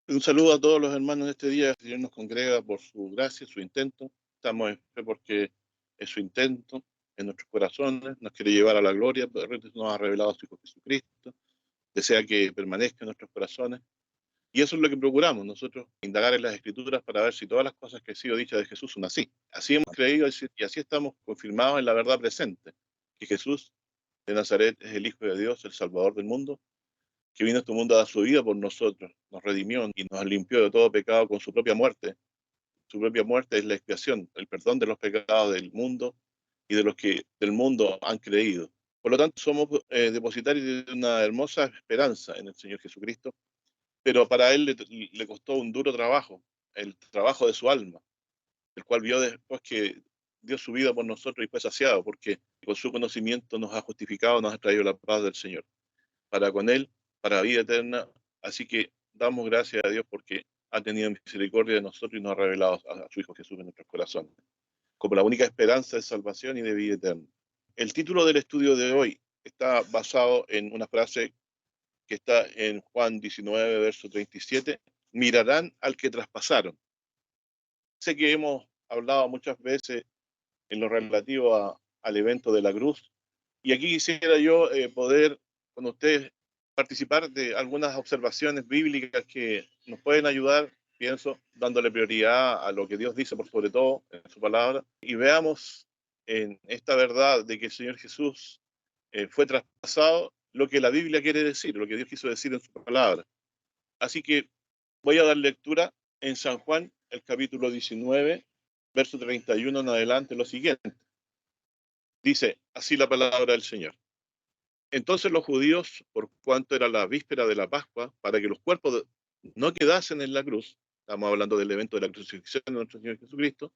Un saludo a todos los hermanos de este día. El Señor nos congrega por su gracia, su intento. Estamos en fe porque es su intento en nuestros corazones. Nos quiere llevar a la gloria, pero nos ha revelado a su Hijo Jesucristo. Desea que permanezca en nuestros corazones. Y eso es lo que procuramos nosotros, indagar en las Escrituras para ver si todas las cosas que han sido dichas de Jesús son así. Así hemos creído y así estamos confirmados en la verdad presente, que Jesús de Nazaret es el Hijo de Dios, el Salvador del mundo, que vino a este mundo a dar su vida por nosotros, nos redimió y nos limpió de todo pecado con su propia muerte. Su propia muerte es la expiación, el perdón de los pecados del mundo y de los que del mundo han creído. Por lo tanto, somos depositarios de una hermosa esperanza en el Señor Jesucristo, pero para Él le costó un duro trabajo, el trabajo de su alma, el cual vio después que dio su vida por nosotros y fue saciado, porque con su conocimiento nos ha justificado, nos ha traído la paz del Señor para con Él, para vida eterna. Así que damos gracias a Dios porque ha tenido misericordia de nosotros y nos ha revelado a su Hijo Jesús en nuestros corazones, como la única esperanza de salvación y de vida eterna. El título del estudio de hoy está basado en una frase que está en Juan 19, verso 37, mirarán al que traspasaron. Sé que hemos hablado muchas veces en lo relativo al evento de la cruz, y aquí quisiera yo poder con ustedes participar de algunas observaciones bíblicas que nos pueden ayudar, pienso, dándole prioridad a lo que Dios dice por sobre todo en su palabra, y veamos en esta verdad de que el Señor Jesús fue traspasado, lo que la Biblia quiere decir, lo que Dios quiso decir en su palabra. Así que voy a dar lectura en San Juan, el capítulo 19, verso 31 en adelante, lo siguiente. Dice así la palabra del Señor. Entonces los judíos, por cuanto era la víspera de la Pascua, para que los cuerpos no quedasen en la cruz, estamos hablando del evento de la crucifixión de nuestro Señor Jesucristo,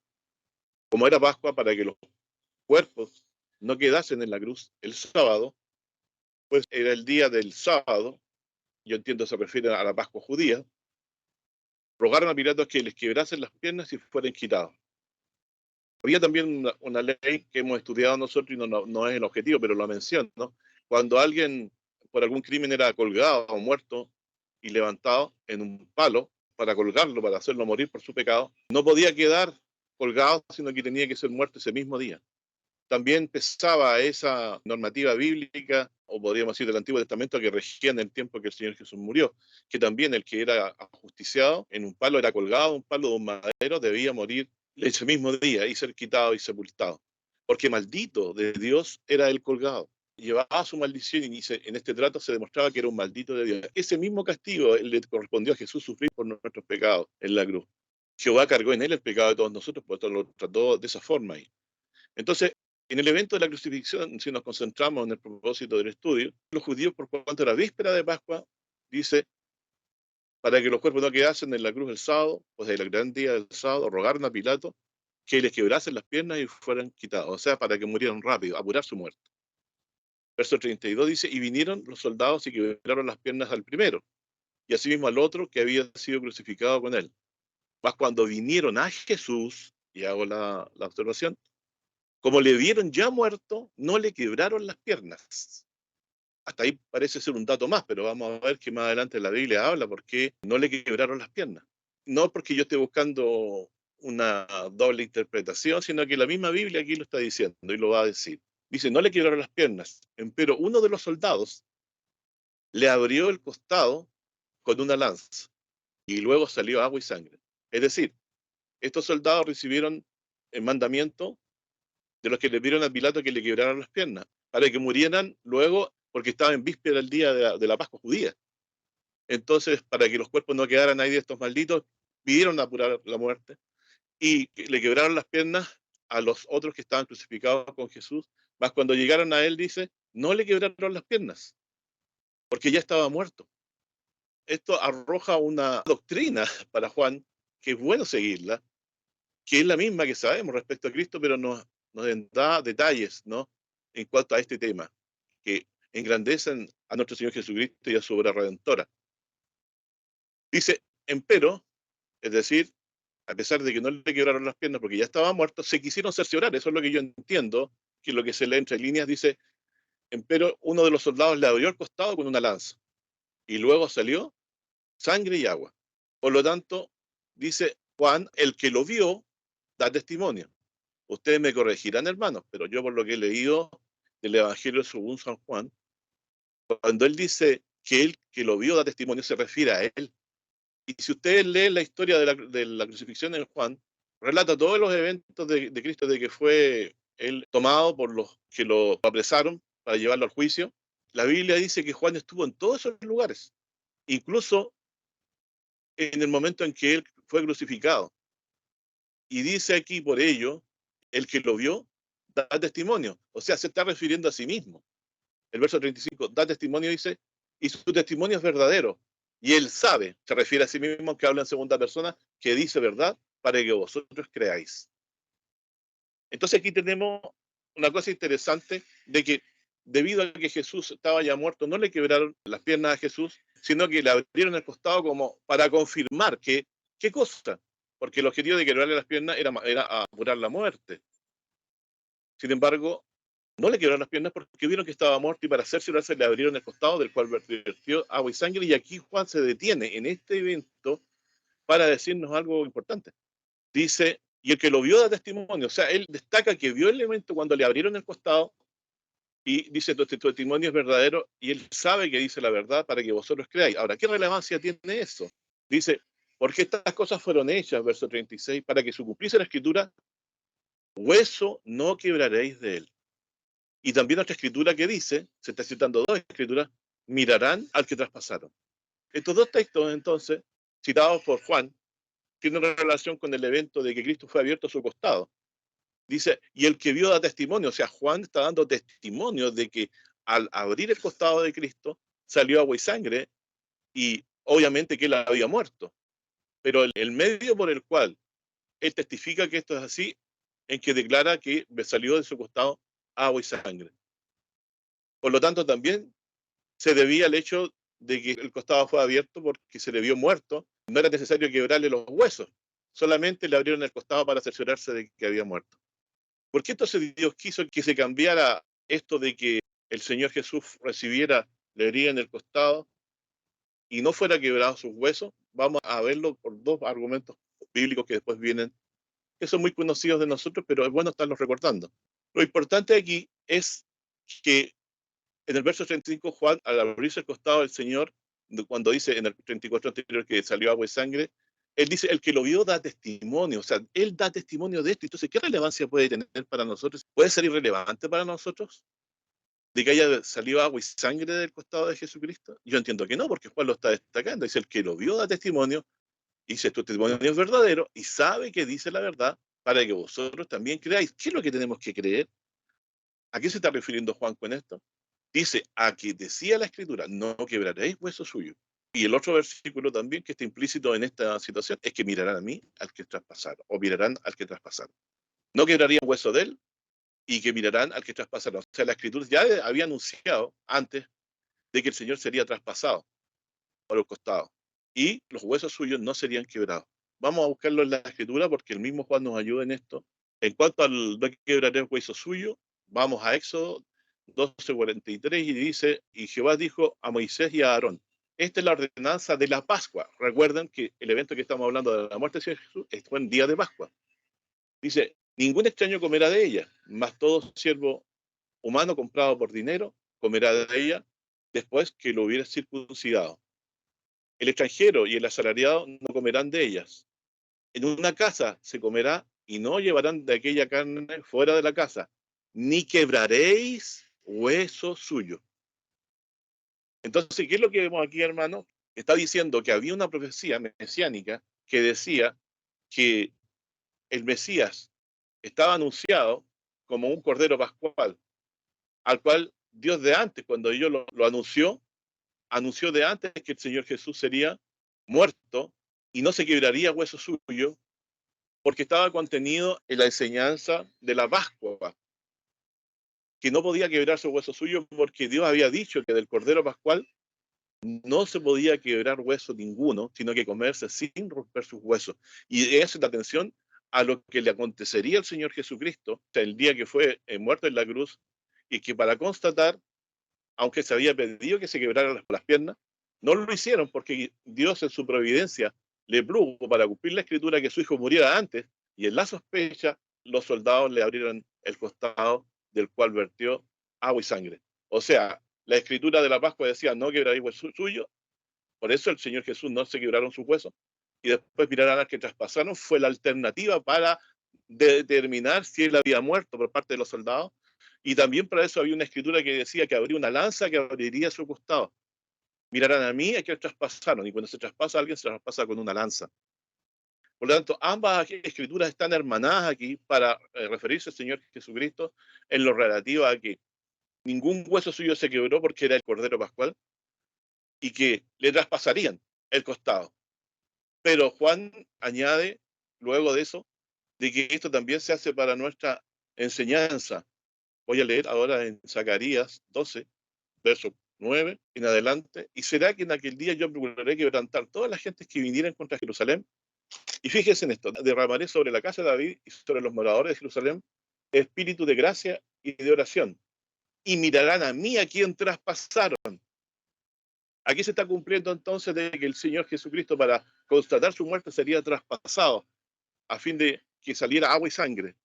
como era Pascua, para que los cuerpos no quedasen en la cruz el sábado, pues era el día del sábado, yo entiendo se refiere a la Pascua judía, rogaron a Pilato que les quebrasen las piernas y fueran quitados. Había también una ley que hemos estudiado nosotros y no es el objetivo, pero lo menciono, ¿no? Cuando alguien por algún crimen era colgado o muerto y levantado en un palo para colgarlo, para hacerlo morir por su pecado, no podía quedar colgado, sino que tenía que ser muerto ese mismo día. También pesaba esa normativa bíblica, o podríamos decir del Antiguo Testamento, que regía en el tiempo que el Señor Jesús murió, que también el que era ajusticiado en un palo, era colgado, un palo de un madero, debía morir ese mismo día y ser quitado y sepultado. Porque maldito de Dios era el colgado. Llevaba su maldición y en este trato se demostraba que era un maldito de Dios. Ese mismo castigo le correspondió a Jesús sufrir por nuestros pecados en la cruz. Jehová cargó en él el pecado de todos nosotros, por eso lo trató de esa forma ahí. Entonces, en el evento de la crucifixión, si nos concentramos en el propósito del estudio, los judíos, por cuanto era víspera de Pascua, dice, para que los cuerpos no quedasen en la cruz el sábado, pues el gran día del sábado, rogaron a Pilato que les quebrasen las piernas y fueran quitados, o sea, para que murieran rápido, apurar su muerte. Verso 32 dice, y vinieron los soldados y quebraron las piernas al primero, y asimismo al otro que había sido crucificado con él. Mas cuando vinieron a Jesús, y hago la observación, como le vieron ya muerto, no le quebraron las piernas. Hasta ahí parece ser un dato más, pero vamos a ver que más adelante la Biblia habla por qué no le quebraron las piernas. No porque yo esté buscando una doble interpretación, sino que la misma Biblia aquí lo está diciendo y lo va a decir. Dice, no le quebraron las piernas, pero uno de los soldados le abrió el costado con una lanza y luego salió agua y sangre. Es decir, estos soldados recibieron el mandamiento de los que le pidieron a Pilato que le quebraran las piernas, para que murieran luego, porque estaba en víspera del día de la Pascua judía. Entonces, para que los cuerpos no quedaran ahí de estos malditos, pidieron apurar la muerte y le quebraron las piernas a los otros que estaban crucificados con Jesús. Más cuando llegaron a él, dice, no le quebraron las piernas, porque ya estaba muerto. Esto arroja una doctrina para Juan, que es bueno seguirla, que es la misma que sabemos respecto a Cristo, pero nos da detalles, ¿no? En cuanto a este tema, que engrandecen a nuestro Señor Jesucristo y a su obra redentora. Dice, empero, es decir, a pesar de que no le quebraron las piernas porque ya estaba muerto, se quisieron cerciorar. Eso es lo que yo entiendo, que lo que se lee entre líneas dice, empero uno de los soldados le abrió el costado con una lanza y luego salió sangre y agua. Por lo tanto, dice Juan, el que lo vio, da testimonio. Ustedes me corregirán, hermanos, pero yo por lo que he leído del Evangelio según San Juan, cuando él dice que él que lo vio da testimonio, se refiere a él. Y si ustedes leen la historia de la crucifixión en Juan, relata todos los eventos de Cristo, de que fue él tomado por los que lo apresaron para llevarlo al juicio. La Biblia dice que Juan estuvo en todos esos lugares, incluso en el momento en que él fue crucificado. Y dice aquí por ello, el que lo vio da testimonio, o sea, se está refiriendo a sí mismo. El verso 35 da testimonio, dice, y su testimonio es verdadero. Y él sabe, se refiere a sí mismo, que habla en segunda persona, que dice verdad para que vosotros creáis. Entonces aquí tenemos una cosa interesante de que debido a que Jesús estaba ya muerto, no le quebraron las piernas a Jesús, sino que le abrieron el costado como para confirmar que, ¿qué cosa? Porque el objetivo de quebrarle las piernas era apurar la muerte. Sin embargo, no le quebraron las piernas porque vieron que estaba muerto y para hacerse le abrieron el costado del cual vertió agua y sangre. Y aquí Juan se detiene en este evento para decirnos algo importante. Dice, y el que lo vio da testimonio, o sea, él destaca que vio el evento cuando le abrieron el costado y dice, tu testimonio es verdadero y él sabe que dice la verdad para que vosotros creáis. Ahora, ¿qué relevancia tiene eso? Dice, porque estas cosas fueron hechas, verso 36, para que se cumpliese la escritura, hueso no quebraréis de él. Y también otra escritura que dice, se está citando dos escrituras, mirarán al que traspasaron. Estos dos textos, entonces, citados por Juan, tienen una relación con el evento de que Cristo fue abierto a su costado. Dice, y el que vio da testimonio, o sea, Juan está dando testimonio de que al abrir el costado de Cristo salió agua y sangre y obviamente que él había muerto. Pero el medio por el cual él testifica que esto es así, en que declara que salió de su costado agua y sangre. Por lo tanto, también se debía al hecho de que el costado fue abierto porque se le vio muerto. No era necesario quebrarle los huesos, solamente le abrieron el costado para cerciorarse de que había muerto. ¿Por qué entonces Dios quiso que se cambiara esto de que el Señor Jesús recibiera la herida en el costado y no fuera quebrado sus huesos? Vamos a verlo por dos argumentos bíblicos que después vienen, que son muy conocidos de nosotros, pero es bueno estarlos recordando. Lo importante aquí es que en el verso 35, Juan, al abrirse el costado del Señor, cuando dice en el 34 anterior que salió agua y sangre, él dice, el que lo vio da testimonio, o sea, él da testimonio de esto. Entonces, ¿qué relevancia puede tener para nosotros? ¿Puede ser irrelevante para nosotros de que haya salido agua y sangre del costado de Jesucristo? Yo entiendo que no, porque Juan lo está destacando. Dice, el que lo vio da testimonio, y dice, tu testimonio es verdadero, y sabe que dice la verdad, para que vosotros también creáis. ¿Qué es lo que tenemos que creer? ¿A qué se está refiriendo Juan con esto? Dice, a que decía la Escritura, no quebraréis hueso suyo. Y el otro versículo también que está implícito en esta situación es que mirarán a mí al que traspasaron, o mirarán al que traspasaron. No quebrarían hueso de él y que mirarán al que traspasaron. O sea, la Escritura ya había anunciado antes de que el Señor sería traspasado por el costado y los huesos suyos no serían quebrados. Vamos a buscarlo en la Escritura porque el mismo Juan nos ayuda en esto. En cuanto al no quebraré el hueso suyo, vamos a Éxodo 12:43 y dice, y Jehová dijo a Moisés y a Aarón, esta es la ordenanza de la Pascua. Recuerden que el evento que estamos hablando de la muerte de Jesús fue en día de Pascua. Dice, ningún extraño comerá de ella, mas todo siervo humano comprado por dinero comerá de ella después que lo hubiera circuncidado. El extranjero y el asalariado no comerán de ellas. En una casa se comerá y no llevarán de aquella carne fuera de la casa, ni quebraréis hueso suyo. Entonces, ¿qué es lo que vemos aquí, hermano? Está diciendo que había una profecía mesiánica que decía que el Mesías estaba anunciado como un cordero pascual, al cual Dios de antes, cuando ellos lo anunció de antes que el Señor Jesús sería muerto y no se quebraría hueso suyo, porque estaba contenido en la enseñanza de la Pascua, que no podía quebrar su hueso suyo porque Dios había dicho que del cordero pascual no se podía quebrar hueso ninguno, sino que comerse sin romper sus huesos. Y esa es la atención a lo que le acontecería al Señor Jesucristo, o sea, el día que fue muerto en la cruz, y que para constatar, aunque se había pedido que se quebraran las piernas, no lo hicieron porque Dios en su providencia le plugo para cumplir la escritura que su hijo muriera antes, y en la sospecha los soldados le abrieron el costado del cual vertió agua y sangre. O sea, la escritura de la Pascua decía no quebraréis hueso suyo, por eso el Señor Jesús no se quebraron sus huesos, y después mirarán al que traspasaron, fue la alternativa para determinar si él había muerto por parte de los soldados, y también para eso había una escritura que decía que habría una lanza que abriría su costado. Mirarán a mí a que traspasaron, y cuando se traspasa a alguien se traspasa con una lanza. Por lo tanto, ambas escrituras están hermanadas aquí para referirse al Señor Jesucristo en lo relativo a que ningún hueso suyo se quebró porque era el Cordero Pascual y que le traspasarían el costado. Pero Juan añade, luego de eso, de que esto también se hace para nuestra enseñanza. Voy a leer ahora en Zacarías 12, verso 9 en adelante. Y será que en aquel día yo procuraré quebrantar todas las gentes que vinieran contra Jerusalén. Y fíjense en esto, derramaré sobre la casa de David y sobre los moradores de Jerusalén espíritu de gracia y de oración. Y mirarán a mí a quien traspasaron. Aquí se está cumpliendo entonces de que el Señor Jesucristo para constatar su muerte sería traspasado a fin de que saliera agua y sangre,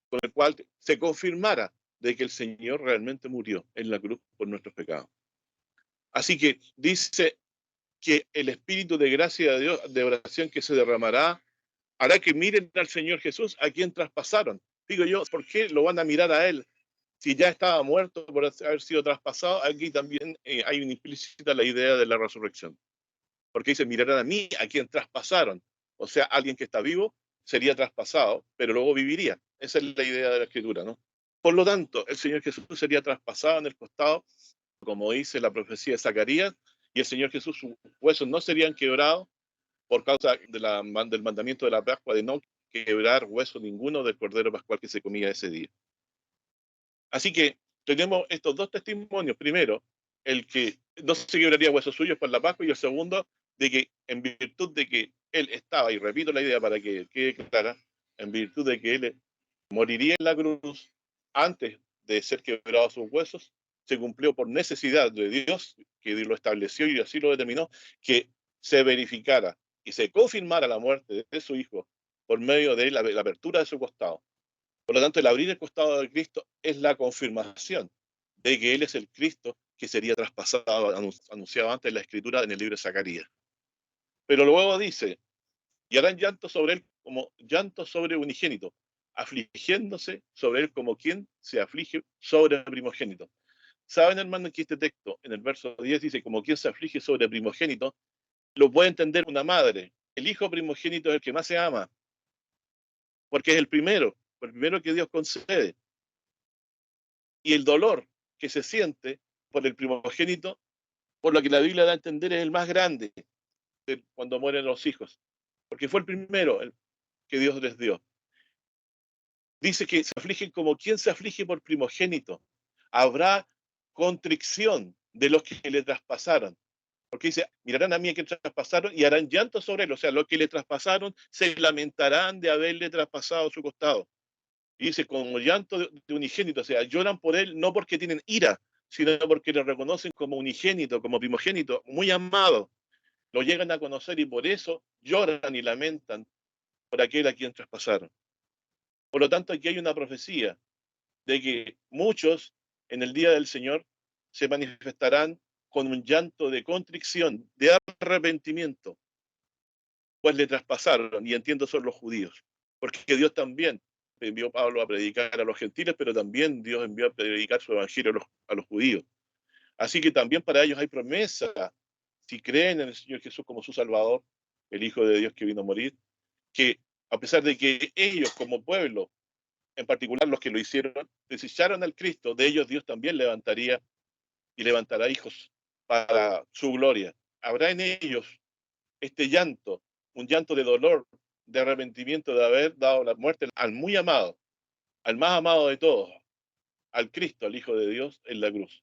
con el cual se confirmara de que el Señor realmente murió en la cruz por nuestros pecados. Así que dice que el espíritu de gracia de Dios, de oración que se derramará, hará que miren al Señor Jesús a quien traspasaron. Digo yo, ¿por qué lo van a mirar a él? Si ya estaba muerto por haber sido traspasado, aquí también hay una implícita la idea de la resurrección. Porque dice, mirarán a mí a quien traspasaron. O sea, alguien que está vivo sería traspasado, pero luego viviría. Esa es la idea de la escritura, ¿no? Por lo tanto, el Señor Jesús sería traspasado en el costado, como dice la profecía de Zacarías, y el Señor Jesús, sus huesos no serían quebrados por causa del mandamiento de la Pascua de no quebrar hueso ninguno del Cordero Pascual que se comía ese día. Así que tenemos estos dos testimonios. Primero, el que no se quebraría huesos suyos por la Pascua, y el segundo, de que en virtud de que él estaba, y repito la idea para que quede clara, en virtud de que él moriría en la cruz antes de ser quebrados sus huesos, se cumplió por necesidad de Dios, que lo estableció y así lo determinó, que se verificara y se confirmara la muerte de su hijo por medio de la apertura de su costado. Por lo tanto, el abrir el costado de Cristo es la confirmación de que Él es el Cristo que sería traspasado, anunciado antes en la Escritura en el libro de Zacarías. Pero luego dice, y harán llanto sobre Él como llanto sobre unigénito, afligiéndose sobre Él como quien se aflige sobre el primogénito. ¿Saben, hermano, que este texto en el verso 10 dice, como quien se aflige sobre el primogénito? Lo puede entender una madre. El hijo primogénito es el que más se ama, porque es el primero que Dios concede. Y el dolor que se siente por el primogénito, por lo que la Biblia da a entender, es el más grande cuando mueren los hijos, porque fue el primero que Dios les dio. Dice que se afligen como quien se aflige por primogénito. Habrá contrición de los que le traspasaron. Porque dice, mirarán a mí a que traspasaron y harán llanto sobre él. O sea, los que le traspasaron se lamentarán de haberle traspasado su costado. Y dice, como llanto de unigénito, o sea, lloran por él no porque tienen ira, sino porque lo reconocen como unigénito, como primogénito, muy amado. Lo llegan a conocer y por eso lloran y lamentan por aquel a quien traspasaron. Por lo tanto, aquí hay una profecía de que muchos en el día del Señor se manifestarán con un llanto de contrición, de arrepentimiento, pues le traspasaron, y entiendo son los judíos, porque Dios también envió a Pablo a predicar a los gentiles, pero también Dios envió a predicar su evangelio a los judíos. Así que también para ellos hay promesa, si creen en el Señor Jesús como su Salvador, el Hijo de Dios que vino a morir, que a pesar de que ellos como pueblo, en particular los que lo hicieron, desecharon al Cristo, de ellos Dios también levantaría y levantará hijos para su gloria. Habrá en ellos este llanto, un llanto de dolor, de arrepentimiento de haber dado la muerte al muy amado, al más amado de todos, al Cristo, al Hijo de Dios, en la cruz.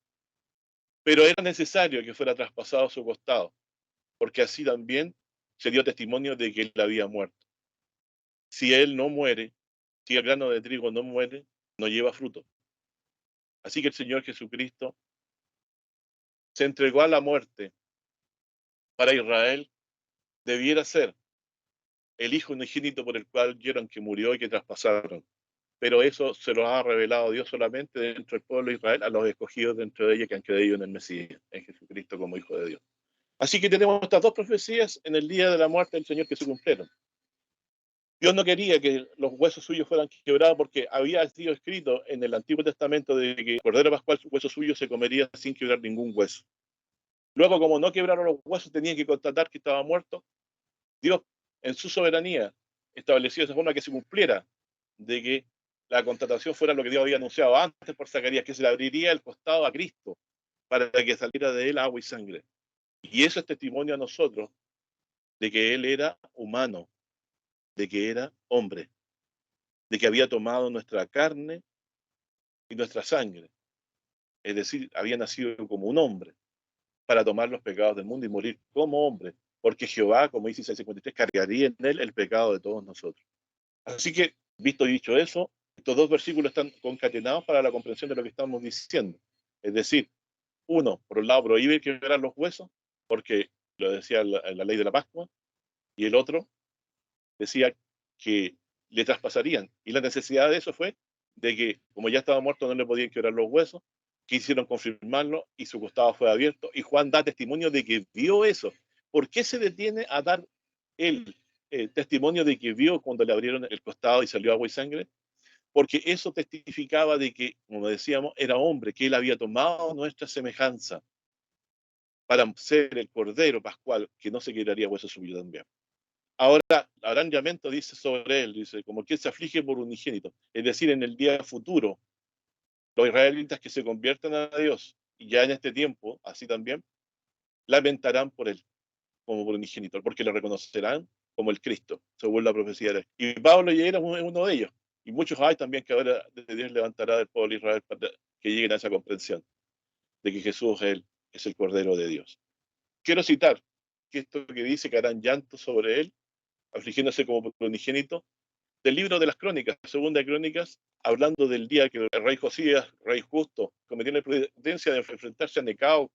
Pero era necesario que fuera traspasado su costado, porque así también se dio testimonio de que él había muerto. Si él no muere, si el grano de trigo no muere, no lleva fruto. Así que el Señor Jesucristo se entregó a la muerte para Israel, debiera ser el Hijo unigénito por el cual vieron que murió y que traspasaron. Pero eso se lo ha revelado Dios solamente dentro del pueblo de Israel, a los escogidos dentro de ella que han creído en el Mesías, en Jesucristo como Hijo de Dios. Así que tenemos estas dos profecías en el día de la muerte del Señor que se cumplieron. Dios no quería que los huesos suyos fueran quebrados porque había sido escrito en el Antiguo Testamento de que el Cordero Pascual, su hueso suyo, se comería sin quebrar ningún hueso. Luego, como no quebraron los huesos, tenían que constatar que estaba muerto. Dios, en su soberanía, estableció de esa forma que se cumpliera, de que la constatación fuera lo que Dios había anunciado antes por Zacarías, que se le abriría el costado a Cristo para que saliera de él agua y sangre. Y eso es testimonio a nosotros de que Él era humano, de que era hombre, de que había tomado nuestra carne y nuestra sangre. Es decir, había nacido como un hombre para tomar los pecados del mundo y morir como hombre, porque Jehová, como dice Isaías 53, cargaría en él el pecado de todos nosotros. Así que, visto y dicho eso, estos dos versículos están concatenados para la comprensión de lo que estamos diciendo. Es decir, uno, por un lado, prohíbe quebrar los huesos, porque lo decía la ley de la Pascua, y el otro decía que le traspasarían. Y la necesidad de eso fue de que, como ya estaba muerto, no le podían quebrar los huesos, quisieron confirmarlo y su costado fue abierto. Y Juan da testimonio de que vio eso. ¿Por qué se detiene a dar el testimonio de que vio cuando le abrieron el costado y salió agua y sangre? Porque eso testificaba de que, como decíamos, era hombre, que él había tomado nuestra semejanza para ser el Cordero Pascual, que no se quebraría hueso suyo también. Ahora, habrán llamento, dice sobre él, dice, como quien se aflige por unigénito. Es decir, en el día futuro, los israelitas que se conviertan a Dios, y ya en este tiempo, así también, lamentarán por él, como por unigénito, porque le reconocerán como el Cristo, según la profecía de él. Y Pablo ya era uno de ellos. Y muchos hay también que ahora Dios levantará del pueblo de Israel para que lleguen a esa comprensión de que Jesús él, es el Cordero de Dios. Quiero citar que esto que dice que harán llanto sobre él, afligiéndose como por unigénito, del libro de las Crónicas, segunda de Crónicas, hablando del día que el rey Josías, rey justo, cometió la imprudencia de enfrentarse a Necao,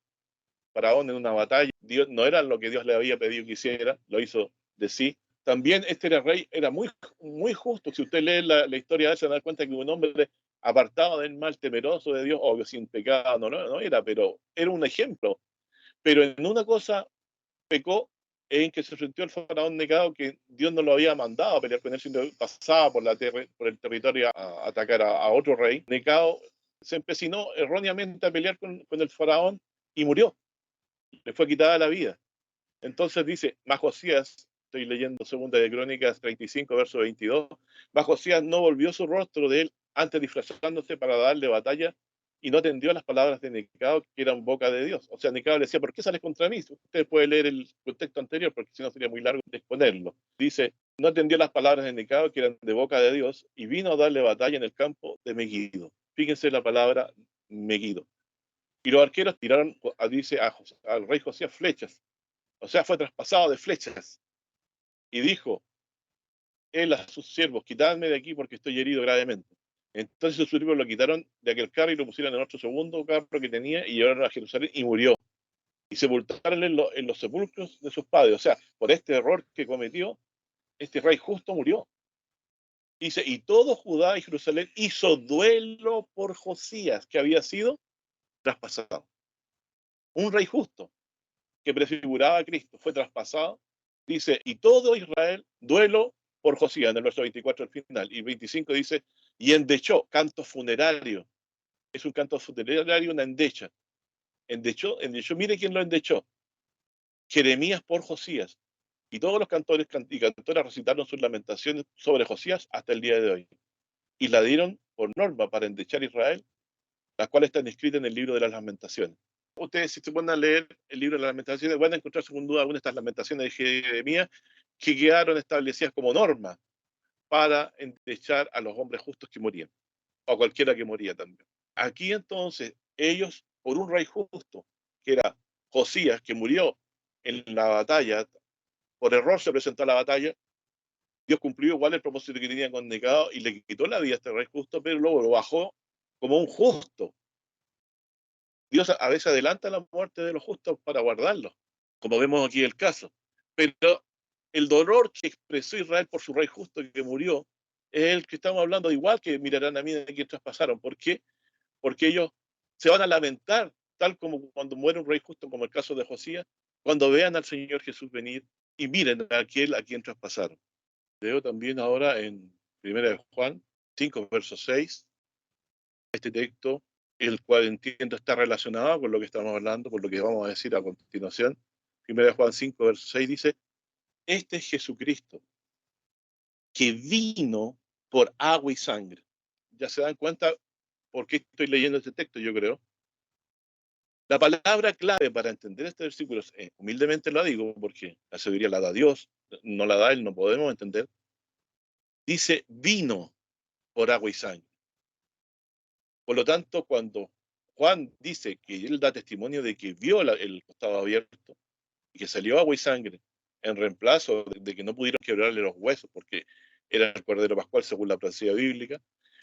faraón, en una batalla. Dios, no era lo que Dios le había pedido que hiciera, lo hizo de sí. También este era rey, era muy justo. Si usted lee la historia de él, se da cuenta que un hombre apartado del mal, temeroso de Dios, obvio, sin pecado, no era, pero era un ejemplo. Pero en una cosa pecó en que se enfrentó al faraón Necao, que Dios no lo había mandado a pelear con él, sino pasaba por el territorio a atacar a otro rey. Necao se empecinó erróneamente a pelear con el faraón y murió. Le fue quitada la vida. Entonces dice, Majosías, estoy leyendo segunda de Crónicas 35, verso 22, Majosías no volvió su rostro de él, antes disfrazándose para darle batalla, y no atendió a las palabras de Necao, que eran boca de Dios. O sea, Necao le decía, ¿por qué sales contra mí? Usted puede leer el contexto anterior, porque si no sería muy largo de exponerlo. Dice, no atendió las palabras de Necao, que eran de boca de Dios, y vino a darle batalla en el campo de Megiddo. Fíjense la palabra Megiddo. Y los arqueros tiraron, dice, al rey Josías flechas. O sea, fue traspasado de flechas. Y dijo él a sus siervos, quitadme de aquí porque estoy herido gravemente. Entonces sus siervos lo quitaron de aquel carro y lo pusieron en otro segundo carro que tenía y llevaron a Jerusalén y murió. Y sepultaron en los sepulcros de sus padres. O sea, por este error que cometió, este rey justo murió. Dice, y todo Judá y Jerusalén hizo duelo por Josías, que había sido traspasado. Un rey justo que prefiguraba a Cristo fue traspasado. Dice, y todo Israel duelo por Josías, en el verso 24 al final. Y 25 dice, y endechó, canto funerario. Es un canto funerario, una endecha. Endechó, mire quién lo endechó. Jeremías por Josías. Y todos los cantores y cantoras recitaron sus lamentaciones sobre Josías hasta el día de hoy. Y la dieron por norma para endechar a Israel, las cuales están escritas en el libro de las lamentaciones. Ustedes, si se ponen a leer el libro de las lamentaciones, van a encontrar sin duda algunas de estas lamentaciones de Jeremías que quedaron establecidas como norma para endechar a los hombres justos que morían, o a cualquiera que moría también. Aquí entonces, ellos, por un rey justo, que era Josías, que murió en la batalla, por error se presentó a la batalla, Dios cumplió igual el propósito que tenía con Necao y le quitó la vida a este rey justo, pero luego lo bajó como un justo. Dios a veces adelanta la muerte de los justos para guardarlos, como vemos aquí el caso. Pero el dolor que expresó Israel por su rey justo que murió, es el que estamos hablando, igual que mirarán a mí de quien traspasaron. ¿Por qué? Porque ellos se van a lamentar, tal como cuando muere un rey justo, como el caso de Josías, cuando vean al Señor Jesús venir y miren a aquel a quien traspasaron. Leo también ahora en 1 Juan 5, verso 6, este texto, el cual entiendo está relacionado con lo que estamos hablando, con lo que vamos a decir a continuación. 1 Juan 5, verso 6 dice, este es Jesucristo, que vino por agua y sangre. Ya se dan cuenta por qué estoy leyendo este texto, yo creo. La palabra clave para entender este versículo, humildemente lo digo porque la sabiduría la da Dios, no la da Él, no podemos entender. Dice vino por agua y sangre. Por lo tanto, cuando Juan dice que él da testimonio de que vio el costado abierto y que salió agua y sangre en reemplazo de que no pudieron quebrarle los huesos porque era el Cordero Pascual según la profecía bíblica,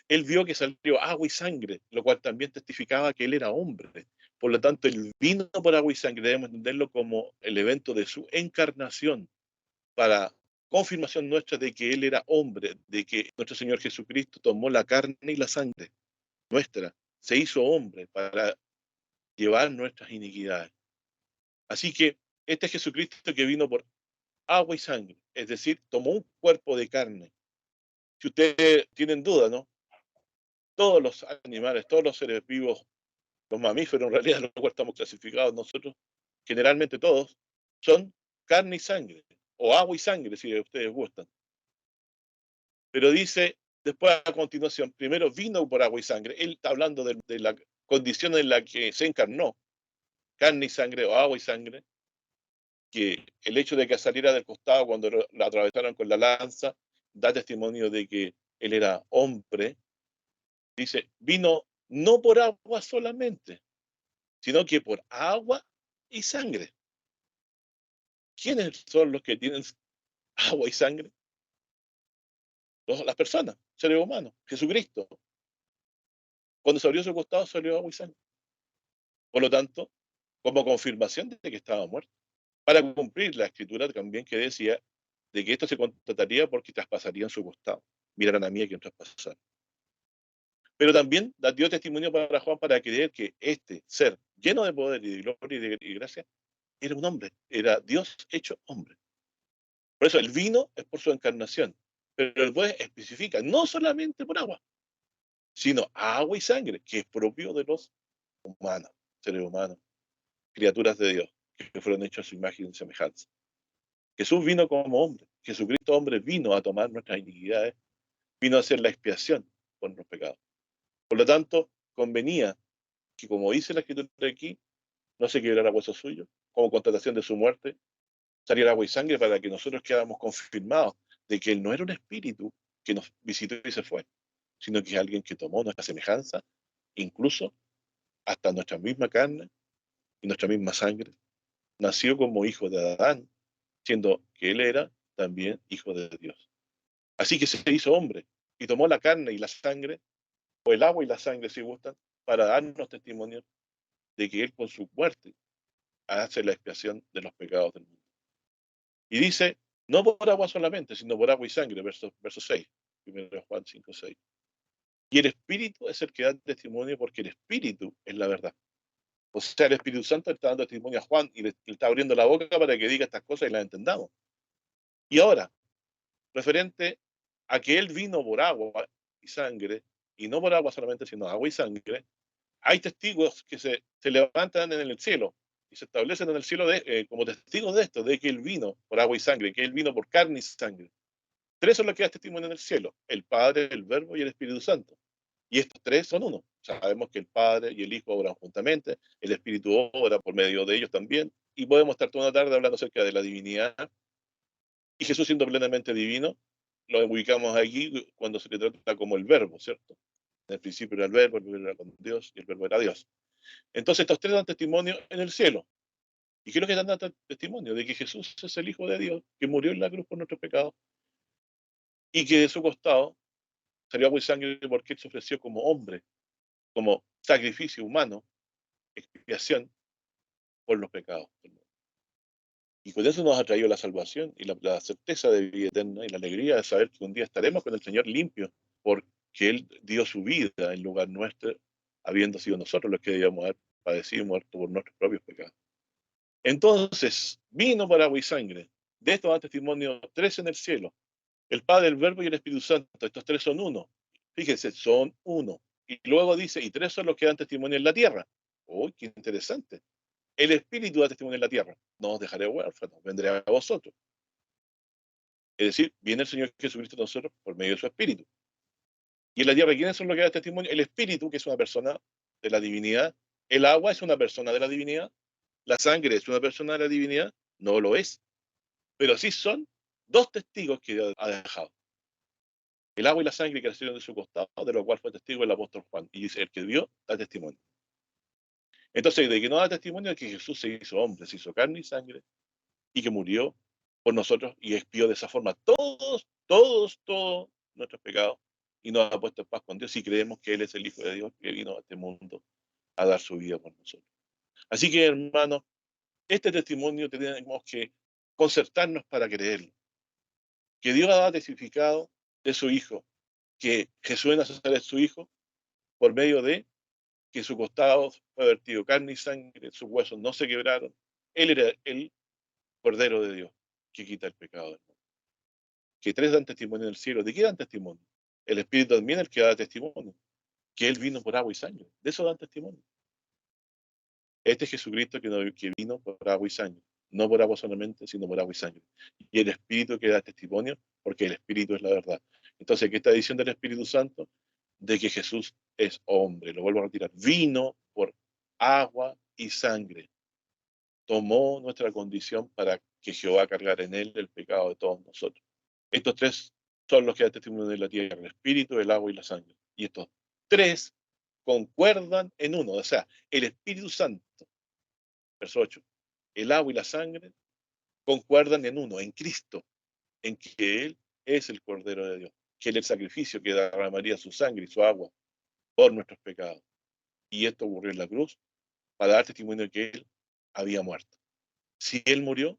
él vio que salió agua y sangre, lo cual también testificaba que él era hombre. Por lo tanto, el vino por agua y sangre debemos entenderlo como el evento de su encarnación para confirmación nuestra de que él era hombre, de que nuestro Señor Jesucristo tomó la carne y la sangre nuestra, se hizo hombre para llevar nuestras iniquidades. Así que este Jesucristo que vino por agua y sangre, es decir, tomó un cuerpo de carne. Si ustedes tienen duda, ¿no? Todos los animales, todos los seres vivos, los mamíferos en realidad, los cuales estamos clasificados nosotros, generalmente todos, son carne y sangre, o agua y sangre, si ustedes gustan. Pero dice, después a continuación, primero vino por agua y sangre. Él está hablando de la condición en la que se encarnó, carne y sangre, o agua y sangre, que el hecho de que saliera del costado cuando lo atravesaron con la lanza, da testimonio de que él era hombre. Dice, vino no por agua solamente, sino que por agua y sangre. ¿Quiénes son los que tienen agua y sangre? Las personas, seres humanos, Jesucristo. Cuando se abrió su costado salió agua y sangre. Por lo tanto, como confirmación de que estaba muerto, para cumplir la escritura también que decía de que esto se contrataría porque traspasarían su costado. Mirarán a mí a quien traspasar. Pero también dio testimonio para Juan para creer que este ser lleno de poder y de gloria y gracia era un hombre, era Dios hecho hombre. Por eso el vino es por su encarnación, pero el juez especifica no solamente por agua, sino agua y sangre, que es propio de los humanos, seres humanos, criaturas de Dios, que fueron hechos a su imagen y semejanza. Jesús vino como hombre, Jesucristo hombre vino a tomar nuestras iniquidades, vino a hacer la expiación por nuestros pecados. Por lo tanto, convenía que, como dice la escritura de aquí, no se quebrara hueso suyo, como contratación de su muerte, saliera agua y sangre para que nosotros quedáramos confirmados de que Él no era un espíritu que nos visitó y se fue, sino que es alguien que tomó nuestra semejanza, incluso hasta nuestra misma carne y nuestra misma sangre. Nació como hijo de Adán, siendo que Él era también hijo de Dios. Así que se hizo hombre y tomó la carne y la sangre, o el agua y la sangre si gustan, para darnos testimonio de que Él con su muerte hace la expiación de los pecados del mundo. Y dice, no por agua solamente, sino por agua y sangre, verso 6, 1 Juan 5, 6. Y el Espíritu es el que da testimonio porque el Espíritu es la verdad. O sea, el Espíritu Santo está dando testimonio a Juan y le está abriendo la boca para que diga estas cosas y las entendamos. Y ahora, referente a que Él vino por agua y sangre, y no por agua solamente, sino agua y sangre, hay testigos que se levantan en el cielo y se establecen en el cielo como testigos de esto, de que Él vino por agua y sangre, que Él vino por carne y sangre. Tres son los que dan testimonio en el cielo: el Padre, el Verbo y el Espíritu Santo. Y estos tres son uno. Sabemos que el Padre y el Hijo obran juntamente, el Espíritu obra por medio de ellos también, y podemos estar toda una tarde hablando acerca de la divinidad. Y Jesús, siendo plenamente divino, lo ubicamos aquí cuando se le trata como el Verbo, ¿cierto? En el principio era el Verbo era con Dios y el Verbo era Dios. Entonces estos tres dan testimonio en el cielo. ¿Y qué es lo que dan testimonio? De que Jesús es el Hijo de Dios, que murió en la cruz por nuestros pecados, y que de su costado salió agua y sangre porque Él se ofreció como hombre, como sacrificio humano, expiación por los pecados del mundo. Y con eso nos ha traído la salvación y la certeza de vida eterna y la alegría de saber que un día estaremos con el Señor limpios, porque Él dio su vida en lugar nuestro, habiendo sido nosotros los que debíamos haber padecido y muerto por nuestros propios pecados. Entonces, vino por agua y sangre. De esto dan testimonio tres en el cielo: el Padre, el Verbo y el Espíritu Santo. Estos tres son uno. Fíjense, son uno. Y luego dice, y tres son los que dan testimonio en la tierra. ¡Uy, qué interesante! El Espíritu da testimonio en la tierra. No os dejaré huérfanos, vendré a vosotros. Es decir, viene el Señor Jesucristo a nosotros por medio de su Espíritu. Y en la tierra, ¿quiénes son los que dan testimonio? El Espíritu, que es una persona de la divinidad. El agua es una persona de la divinidad. La sangre es una persona de la divinidad. No lo es. Pero sí son dos testigos que Dios ha dejado: el agua y la sangre que nacieron de su costado, de lo cual fue testigo el apóstol Juan. Y dice, el que vio, da testimonio. Entonces, de que no da testimonio es que Jesús se hizo hombre, se hizo carne y sangre, y que murió por nosotros y expió de esa forma todos nuestros pecados, y nos ha puesto en paz con Dios, y creemos que Él es el Hijo de Dios que vino a este mundo a dar su vida por nosotros. Así que, hermanos, este testimonio tenemos que concertarnos para creerlo, que Dios ha testificado de su Hijo, que Jesús de Nazaret es su Hijo, por medio de que su costado fue vertido carne y sangre, sus huesos no se quebraron. Él era el Cordero de Dios que quita el pecado del mundo. Que tres dan testimonio en el cielo. ¿De qué dan testimonio? El Espíritu también es el que da testimonio, que Él vino por agua y sangre. De eso dan testimonio. Este es Jesucristo que vino por agua y sangre. No por agua solamente, sino por agua y sangre. Y el Espíritu que da testimonio, porque el Espíritu es la verdad. Entonces, ¿qué está diciendo el Espíritu Santo? De que Jesús es hombre. Lo vuelvo a retirar. Vino por agua y sangre. Tomó nuestra condición para que Jehová cargara en él el pecado de todos nosotros. Estos tres son los que dan testimonio de la tierra: el Espíritu, el agua y la sangre. Y estos tres concuerdan en uno. O sea, el Espíritu Santo, verso 8, el agua y la sangre concuerdan en uno, en Cristo, en que Él es el Cordero de Dios, que Él es el sacrificio que derramaría su sangre y su agua por nuestros pecados. Y esto ocurrió en la cruz para dar testimonio de que Él había muerto. Si Él murió,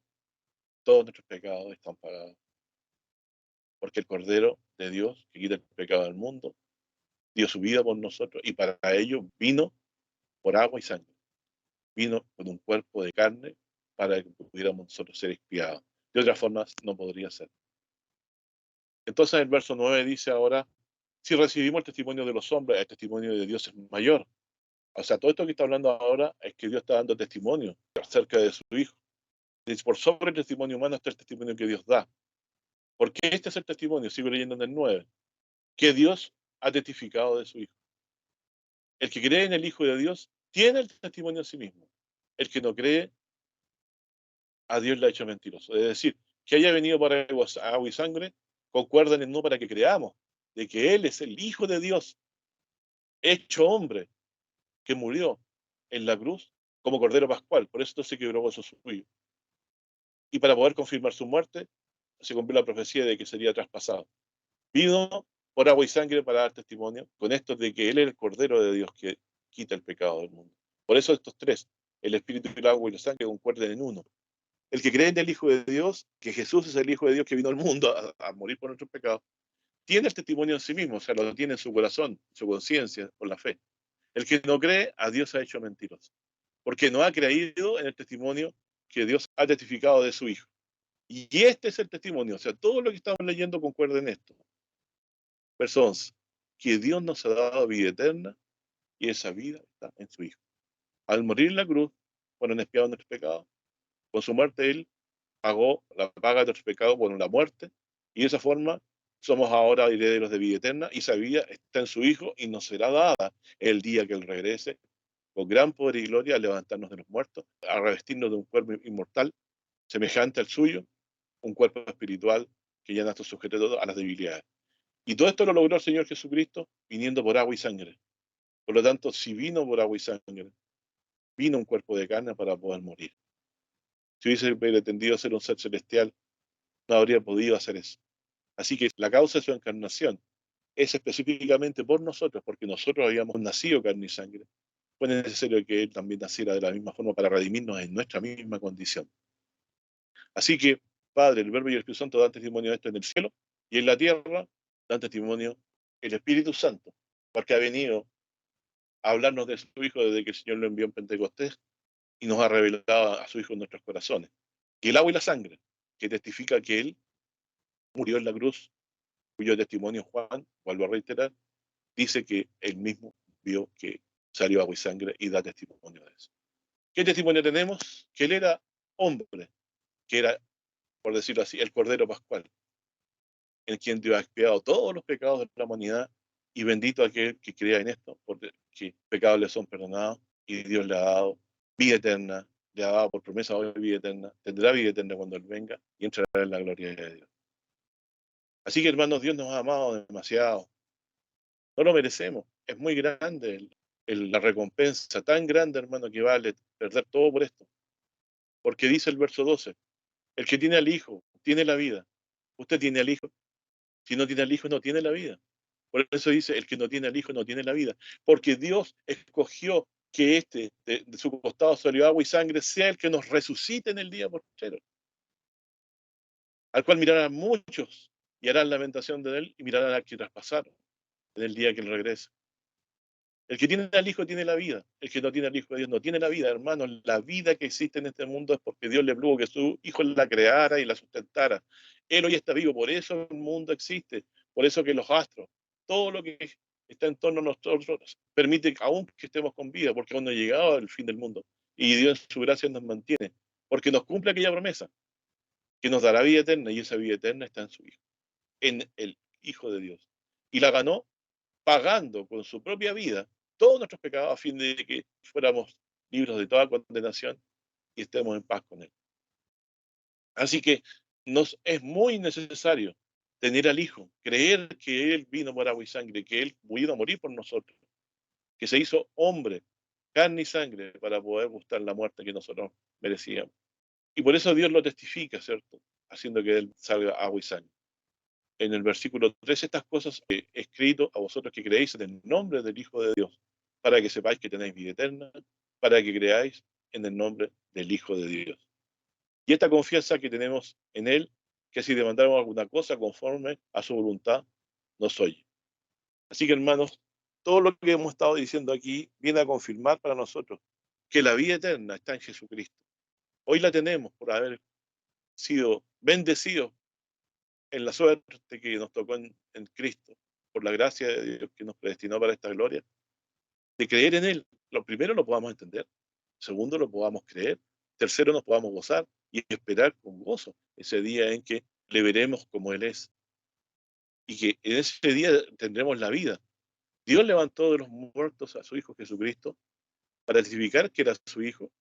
todos nuestros pecados están pagados. Porque el Cordero de Dios, que quita el pecado del mundo, dio su vida por nosotros, y para ello vino por agua y sangre. Vino con un cuerpo de carne para que pudiéramos nosotros ser expiados. De otra forma no podría ser. Entonces el verso 9 dice ahora, si recibimos el testimonio de los hombres, el testimonio de Dios es mayor. O sea, todo esto que está hablando ahora es que Dios está dando testimonio acerca de su Hijo. Y por sobre el testimonio humano está el testimonio que Dios da. Porque este es el testimonio, sigo leyendo en el 9, que Dios ha testificado de su Hijo. El que cree en el Hijo de Dios tiene el testimonio en sí mismo. El que no cree, a Dios le ha hecho mentiroso. Es decir, que haya venido por agua y sangre, concuerdan en no para que creamos de que Él es el Hijo de Dios, hecho hombre, que murió en la cruz como Cordero Pascual. Por eso se quebró gozo suyo. Y para poder confirmar su muerte, se cumplió la profecía de que sería traspasado. Vino por agua y sangre para dar testimonio con esto de que Él es el Cordero de Dios que quita el pecado del mundo. Por eso estos tres, el Espíritu, el agua y la sangre, concuerdan en uno. El que cree en el Hijo de Dios, que Jesús es el Hijo de Dios que vino al mundo a morir por nuestros pecados, tiene el testimonio en sí mismo, o sea, lo tiene en su corazón, su conciencia, por la fe. El que no cree, a Dios ha hecho mentiroso, porque no ha creído en el testimonio que Dios ha testificado de su Hijo. Y este es el testimonio, o sea, todo lo que estamos leyendo concuerda en esto. Verso 11, que Dios nos ha dado vida eterna y esa vida está en su Hijo. Al morir en la cruz, fueron expiados nuestros pecados. Con su muerte Él pagó la paga de nuestros pecados, bueno, la muerte, y de esa forma somos ahora herederos de vida eterna, y esa vida está en su Hijo y nos será dada el día que Él regrese, con gran poder y gloria, a levantarnos de los muertos, a revestirnos de un cuerpo inmortal, semejante al suyo, un cuerpo espiritual que ya no está sujeto a las debilidades. Y todo esto lo logró el Señor Jesucristo viniendo por agua y sangre. Por lo tanto, si vino por agua y sangre, vino un cuerpo de carne para poder morir. Si hubiese pretendido ser un ser celestial, no habría podido hacer eso. Así que la causa de su encarnación es específicamente por nosotros, porque nosotros habíamos nacido carne y sangre. Fue necesario que Él también naciera de la misma forma para redimirnos en nuestra misma condición. Así que, Padre, el Verbo y el Espíritu Santo dan testimonio de esto en el cielo y en la tierra dan testimonio el Espíritu Santo, porque ha venido a hablarnos de su Hijo desde que el Señor lo envió en Pentecostés y nos ha revelado a su Hijo en nuestros corazones. Y el agua y la sangre, que testifica que Él murió en la cruz, cuyo testimonio Juan, vuelvo a reiterar, dice que Él mismo vio que salió agua y sangre y da testimonio de eso. ¿Qué testimonio tenemos? Que Él era hombre, que era, por decirlo así, el Cordero Pascual, en quien Dios ha expiado todos los pecados de la humanidad, y bendito aquel que crea en esto, porque pecados le son perdonados y Dios le ha dado vida eterna, le ha dado por promesa hoy vida eterna, tendrá vida eterna cuando Él venga y entrará en la gloria de Dios. Así que, hermanos, Dios nos ha amado demasiado, no lo merecemos, es muy grande la recompensa, tan grande, hermano, que vale perder todo por esto, porque dice el verso 12, el que tiene al Hijo tiene la vida. Usted tiene al Hijo, si no tiene al Hijo no tiene la vida. Por eso dice, el que no tiene al Hijo no tiene la vida. Porque Dios escogió que de su costado salió agua y sangre, sea el que nos resucite en el día postrero. Al cual mirarán muchos y harán lamentación de él y mirarán al que traspasaron en el día que él regrese. El que tiene al Hijo tiene la vida. El que no tiene al Hijo de Dios no tiene la vida, hermanos. La vida que existe en este mundo es porque Dios le plugo que su Hijo la creara y la sustentara. Él hoy está vivo, por eso el mundo existe, por eso que los astros, todo lo que está en torno a nosotros, permite que aún que estemos con vida, porque aún no ha llegado el fin del mundo. Y Dios en su gracia nos mantiene, porque nos cumple aquella promesa, que nos dará vida eterna, y esa vida eterna está en su Hijo, en el Hijo de Dios. Y la ganó pagando con su propia vida todos nuestros pecados a fin de que fuéramos libres de toda condenación y estemos en paz con Él. Así que nos es muy necesario tener al Hijo, creer que Él vino por agua y sangre, que Él vino a morir por nosotros, que se hizo hombre, carne y sangre para poder gustar la muerte que nosotros merecíamos. Y por eso Dios lo testifica, ¿cierto? Haciendo que Él salga agua y sangre. En el versículo 3, estas cosas he escrito a vosotros que creéis en el nombre del Hijo de Dios, para que sepáis que tenéis vida eterna, para que creáis en el nombre del Hijo de Dios. Y esta confianza que tenemos en Él, que si demandamos alguna cosa conforme a su voluntad, nos oye. Así que, hermanos, todo lo que hemos estado diciendo aquí viene a confirmar para nosotros que la vida eterna está en Jesucristo. Hoy la tenemos por haber sido bendecidos en la suerte que nos tocó en Cristo, por la gracia de Dios que nos predestinó para esta gloria, de creer en Él. Lo primero lo podamos entender, segundo lo podamos creer, tercero nos podamos gozar y esperar con gozo ese día en que le veremos como Él es y que en ese día tendremos la vida. Dios levantó de los muertos a su Hijo Jesucristo para testificar que era su Hijo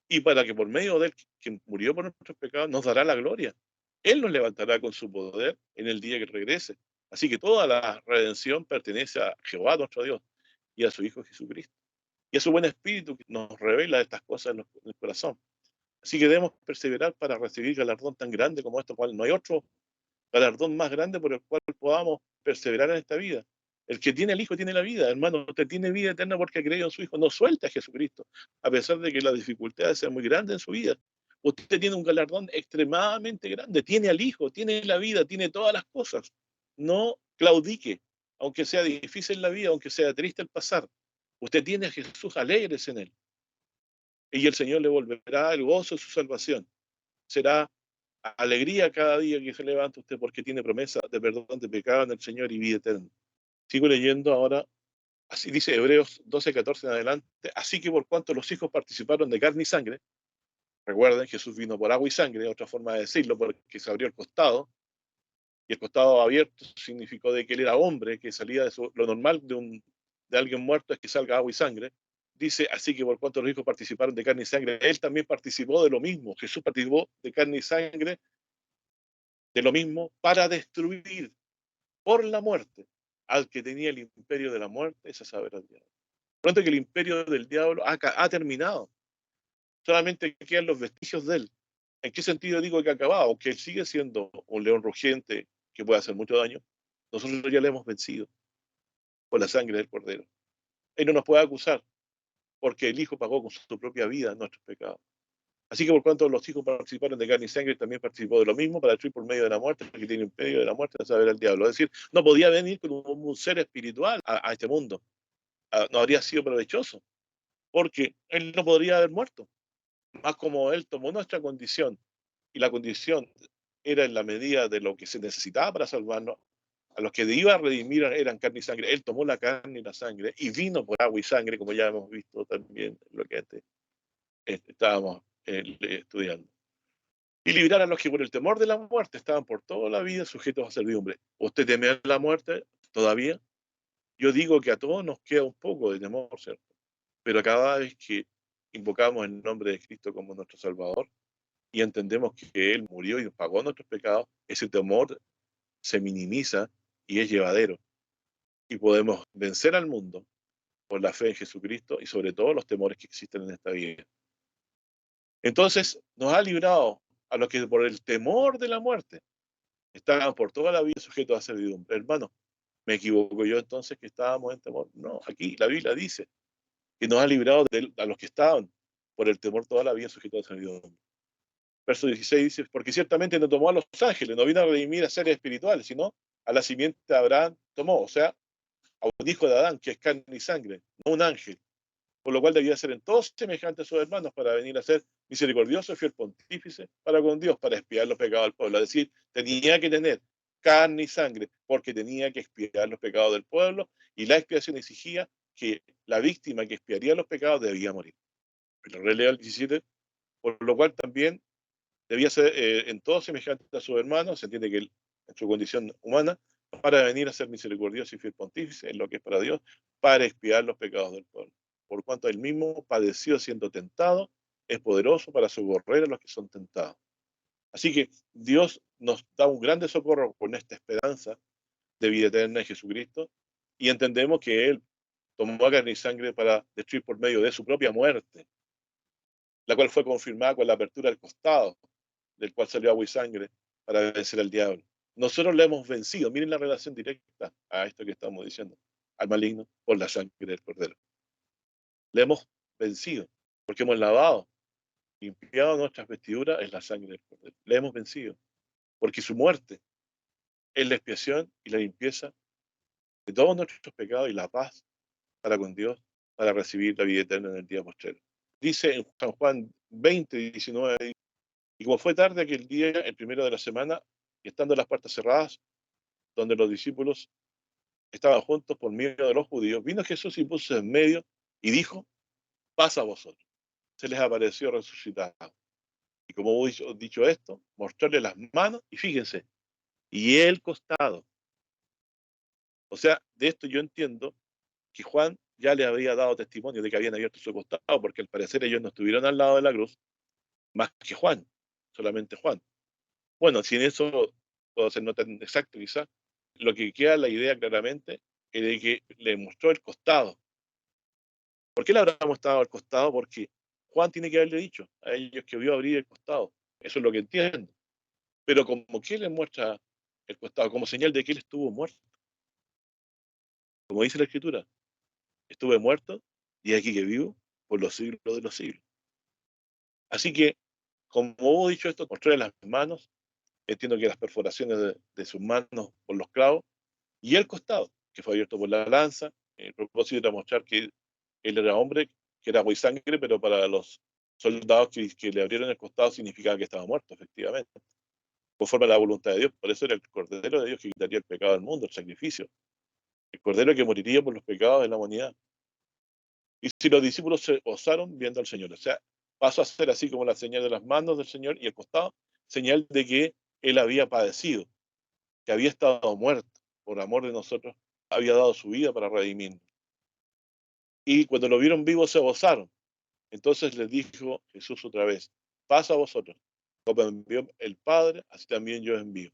y para que por medio de Él, que murió por nuestros pecados, nos dará la gloria. Él nos levantará con su poder en el día que regrese. Así que toda la redención pertenece a Jehová nuestro Dios y a su Hijo Jesucristo. Y a su buen espíritu que nos revela estas cosas en el corazón. Así que debemos perseverar para recibir galardón tan grande como esto, cual no hay otro galardón más grande por el cual podamos perseverar en esta vida. El que tiene el Hijo tiene la vida, hermano. Usted tiene vida eterna porque ha creído en su Hijo. No suelte a Jesucristo, a pesar de que las dificultades sean muy grandes en su vida. Usted tiene un galardón extremadamente grande. Tiene al Hijo, tiene la vida, tiene todas las cosas. No claudique, aunque sea difícil la vida, aunque sea triste el pasar. Usted tiene a Jesús, alegres en Él. Y el Señor le volverá el gozo de su salvación. Será alegría cada día que se levanta usted porque tiene promesa de perdón de pecado en el Señor y vida eterna. Sigo leyendo ahora, así dice Hebreos 12:14 en adelante, así que por cuanto los hijos participaron de carne y sangre, recuerden, Jesús vino por agua y sangre, otra forma de decirlo, porque se abrió el costado, y el costado abierto significó de que él era hombre, que salía lo normal de alguien muerto es que salga agua y sangre. Dice, así que por cuanto los hijos participaron de carne y sangre, él también participó de lo mismo. Jesús participó de carne y sangre de lo mismo para destruir por la muerte al que tenía el imperio de la muerte, esa saber al diablo. Pronto que el imperio del diablo ha terminado. Solamente quedan los vestigios de él. ¿En qué sentido digo que ha acabado? Que él sigue siendo un león rugiente que puede hacer mucho daño. Nosotros ya le hemos vencido por la sangre del Cordero. Él no nos puede acusar porque el Hijo pagó con su propia vida nuestros pecados. Así que por cuanto los hijos participaron de carne y sangre, también participó de lo mismo para destruir por medio de la muerte, porque tiene un medio de la muerte, a saber al diablo. Es decir, no podía venir con un ser espiritual a este mundo. No habría sido provechoso, porque él no podría haber muerto. Más como él tomó nuestra condición, y la condición era en la medida de lo que se necesitaba para salvarnos, a los que iba a redimir eran carne y sangre. Él tomó la carne y la sangre y vino por agua y sangre, como ya hemos visto también en lo que antes estábamos estudiando. Y librar a los que por el temor de la muerte estaban por toda la vida sujetos a servidumbre. ¿Usted teme a la muerte todavía? Yo digo que a todos nos queda un poco de temor, ¿cierto? Pero cada vez que invocamos el nombre de Cristo como nuestro Salvador y entendemos que Él murió y pagó nuestros pecados, ese temor se minimiza y es llevadero. Y podemos vencer al mundo por la fe en Jesucristo y sobre todo los temores que existen en esta vida. Entonces, nos ha librado a los que por el temor de la muerte estaban por toda la vida sujetos a servidumbre. Hermano, ¿me equivoco yo entonces que estábamos en temor? No, aquí la Biblia dice que nos ha librado a los que estaban por el temor toda la vida sujetos a servidumbre. Verso 16 dice, porque ciertamente no tomó a los ángeles, no vino a redimir a seres espirituales, sino a la simiente de Abraham tomó, o sea, a un hijo de Adán, que es carne y sangre, no un ángel, por lo cual debía ser en todos semejante a sus hermanos para venir a ser misericordioso y fiel pontífice para con Dios, para expiar los pecados del pueblo. Es decir, tenía que tener carne y sangre, porque tenía que expiar los pecados del pueblo, y la expiación exigía que la víctima que expiaría los pecados debía morir. Pero releo el 17, por lo cual también debía ser en todo semejante a sus hermanos, se entiende que él, en su condición humana, para venir a ser misericordioso y fiel pontífice en lo que es para Dios, para expiar los pecados del pueblo. Por cuanto él mismo padeció siendo tentado, es poderoso para socorrer a los que son tentados. Así que Dios nos da un grande socorro con esta esperanza de vida eterna en Jesucristo, y entendemos que Él tomó carne y sangre para destruir por medio de su propia muerte, la cual fue confirmada con la apertura del costado, del cual salió agua y sangre para vencer al diablo. Nosotros le hemos vencido, miren la relación directa a esto que estamos diciendo, al maligno por la sangre del Cordero. Le hemos vencido, porque hemos lavado, limpiado nuestras vestiduras en la sangre del Cordero. Le hemos vencido, porque su muerte es la expiación y la limpieza de todos nuestros pecados y la paz para con Dios, para recibir la vida eterna en el día postrero. Dice en San Juan 20:19, y como fue tarde aquel día, el primero de la semana, y estando las puertas cerradas, donde los discípulos estaban juntos por miedo de los judíos, vino Jesús y puso en medio y dijo, paz a vosotros. Se les apareció resucitado. Y como hubo dicho esto, mostrarle las manos y fíjense, y el costado. O sea, de esto yo entiendo que Juan ya le había dado testimonio de que habían abierto su costado, porque al parecer ellos no estuvieron al lado de la cruz, más que Juan, solamente Juan. Bueno, si en eso puedo ser no tan exacto quizás, lo que queda la idea claramente es de que le mostró el costado. ¿Por qué le habrá mostrado el costado? Porque Juan tiene que haberle dicho a ellos que vio abrir el costado. Eso es lo que entiendo. Pero como que le muestra el costado, como señal de que él estuvo muerto. Como dice la Escritura, estuve muerto y aquí que vivo por los siglos de los siglos. Así que, como hubo dicho esto, mostré las manos, entiendo que las perforaciones de sus manos por los clavos, y el costado, que fue abierto por la lanza. El propósito era mostrar que él era hombre, que era agua y sangre, pero para los soldados que le abrieron el costado significaba que estaba muerto, efectivamente, conforme a la voluntad de Dios. Por eso era el Cordero de Dios que quitaría el pecado del mundo, el sacrificio. El Cordero que moriría por los pecados de la humanidad. Y si los discípulos se osaron viendo al Señor, o sea, pasó a ser así como la señal de las manos del Señor y el costado, señal de que él había padecido, que había estado muerto por amor de nosotros, había dado su vida para redimirnos. Y cuando lo vieron vivo se gozaron. Entonces les dijo Jesús otra vez, paz a vosotros, como envió el Padre, así también yo envío.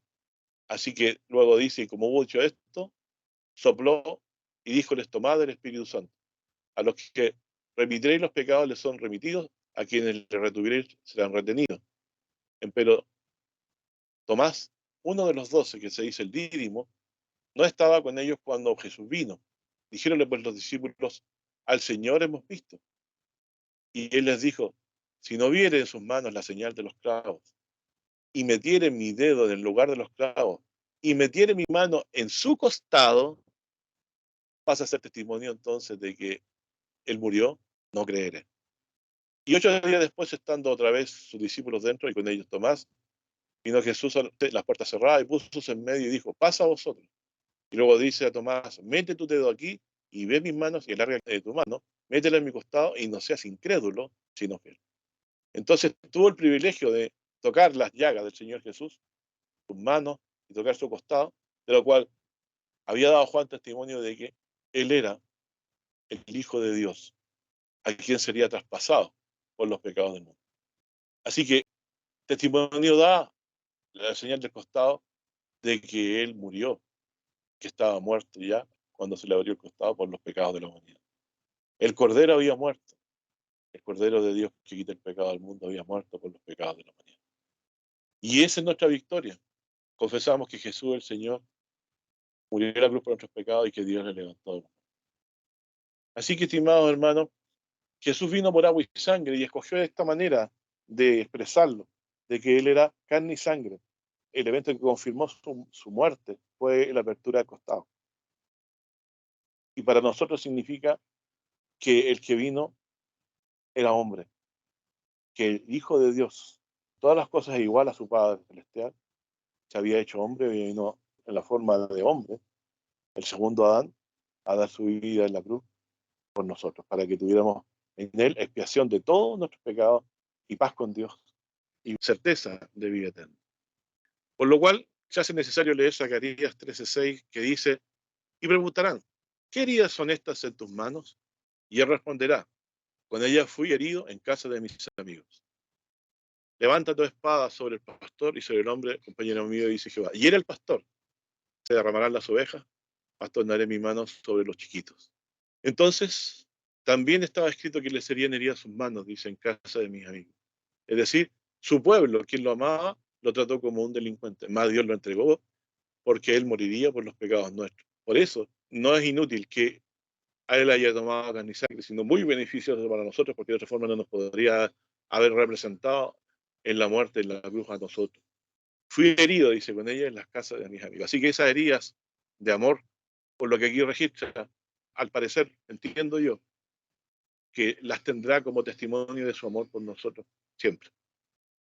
Así que luego dice, como hubo hecho esto, sopló y díjoles, tomad el Espíritu Santo. A los que remitiréis los pecados les son remitidos, a quienes le retuviereis serán retenidos. Pero Tomás, uno de los 12, que se dice el Dídimo, no estaba con ellos cuando Jesús vino. Dijéronle pues los discípulos, al Señor hemos visto. Y él les dijo, si no viere en sus manos la señal de los clavos, y metiere mi dedo en el lugar de los clavos, y metiere mi mano en su costado, pasa a ser testimonio entonces de que él murió, no creeré. Y 8 días después, estando otra vez sus discípulos dentro y con ellos Tomás, vino Jesús a las puertas cerradas y puso en medio y dijo, pasa a vosotros. Y luego dice a Tomás, mete tu dedo aquí y ve mis manos y alarga tu mano, métela en mi costado y no seas incrédulo, sino fiel. Entonces tuvo el privilegio de tocar las llagas del Señor Jesús, sus manos y tocar su costado, de lo cual había dado Juan testimonio de que él era el Hijo de Dios, a quien sería traspasado por los pecados del mundo. Así que testimonio da la señal del costado de que él murió, que estaba muerto ya cuando se le abrió el costado por los pecados de la humanidad. El Cordero había muerto, el Cordero de Dios que quita el pecado del mundo había muerto por los pecados de la humanidad. Y esa es nuestra victoria. Confesamos que Jesús, el Señor, murió en la cruz por nuestros pecados y que Dios le levantó. Así que, estimados hermanos, Jesús vino por agua y sangre y escogió de esta manera de expresarlo, de que Él era carne y sangre. El evento que confirmó su muerte fue la apertura del costado. Y para nosotros significa que el que vino era hombre, que el Hijo de Dios, todas las cosas igual a su Padre Celestial, se había hecho hombre y vino en la forma de hombre, el segundo Adán, a dar su vida en la cruz por nosotros, para que tuviéramos en él expiación de todos nuestros pecados y paz con Dios y certeza de vida eterna. Por lo cual se hace necesario leer Zacarías 13:6, que dice, y preguntarán, ¿qué heridas son estas en tus manos? Y él responderá, con ellas fui herido en casa de mis amigos. Levanta tu espada sobre el pastor y sobre el hombre, compañero mío, dice Jehová. Y era el pastor, se derramarán las ovejas, pastornaré mi mano sobre los chiquitos. Entonces, también estaba escrito que le serían heridas sus manos, dice, en casa de mis amigos. Es decir, su pueblo, quien lo amaba, lo trató como un delincuente. Más Dios lo entregó porque él moriría por los pecados nuestros. Por eso, no es inútil que a él haya tomado carne y sangre, sino muy beneficioso para nosotros, porque de otra forma no nos podría haber representado en la muerte, en la cruz a nosotros. Fui herido, dice, con ella en las casas de mis amigos. Así que esas heridas de amor, por lo que aquí registra, al parecer, entiendo yo, que las tendrá como testimonio de su amor por nosotros siempre.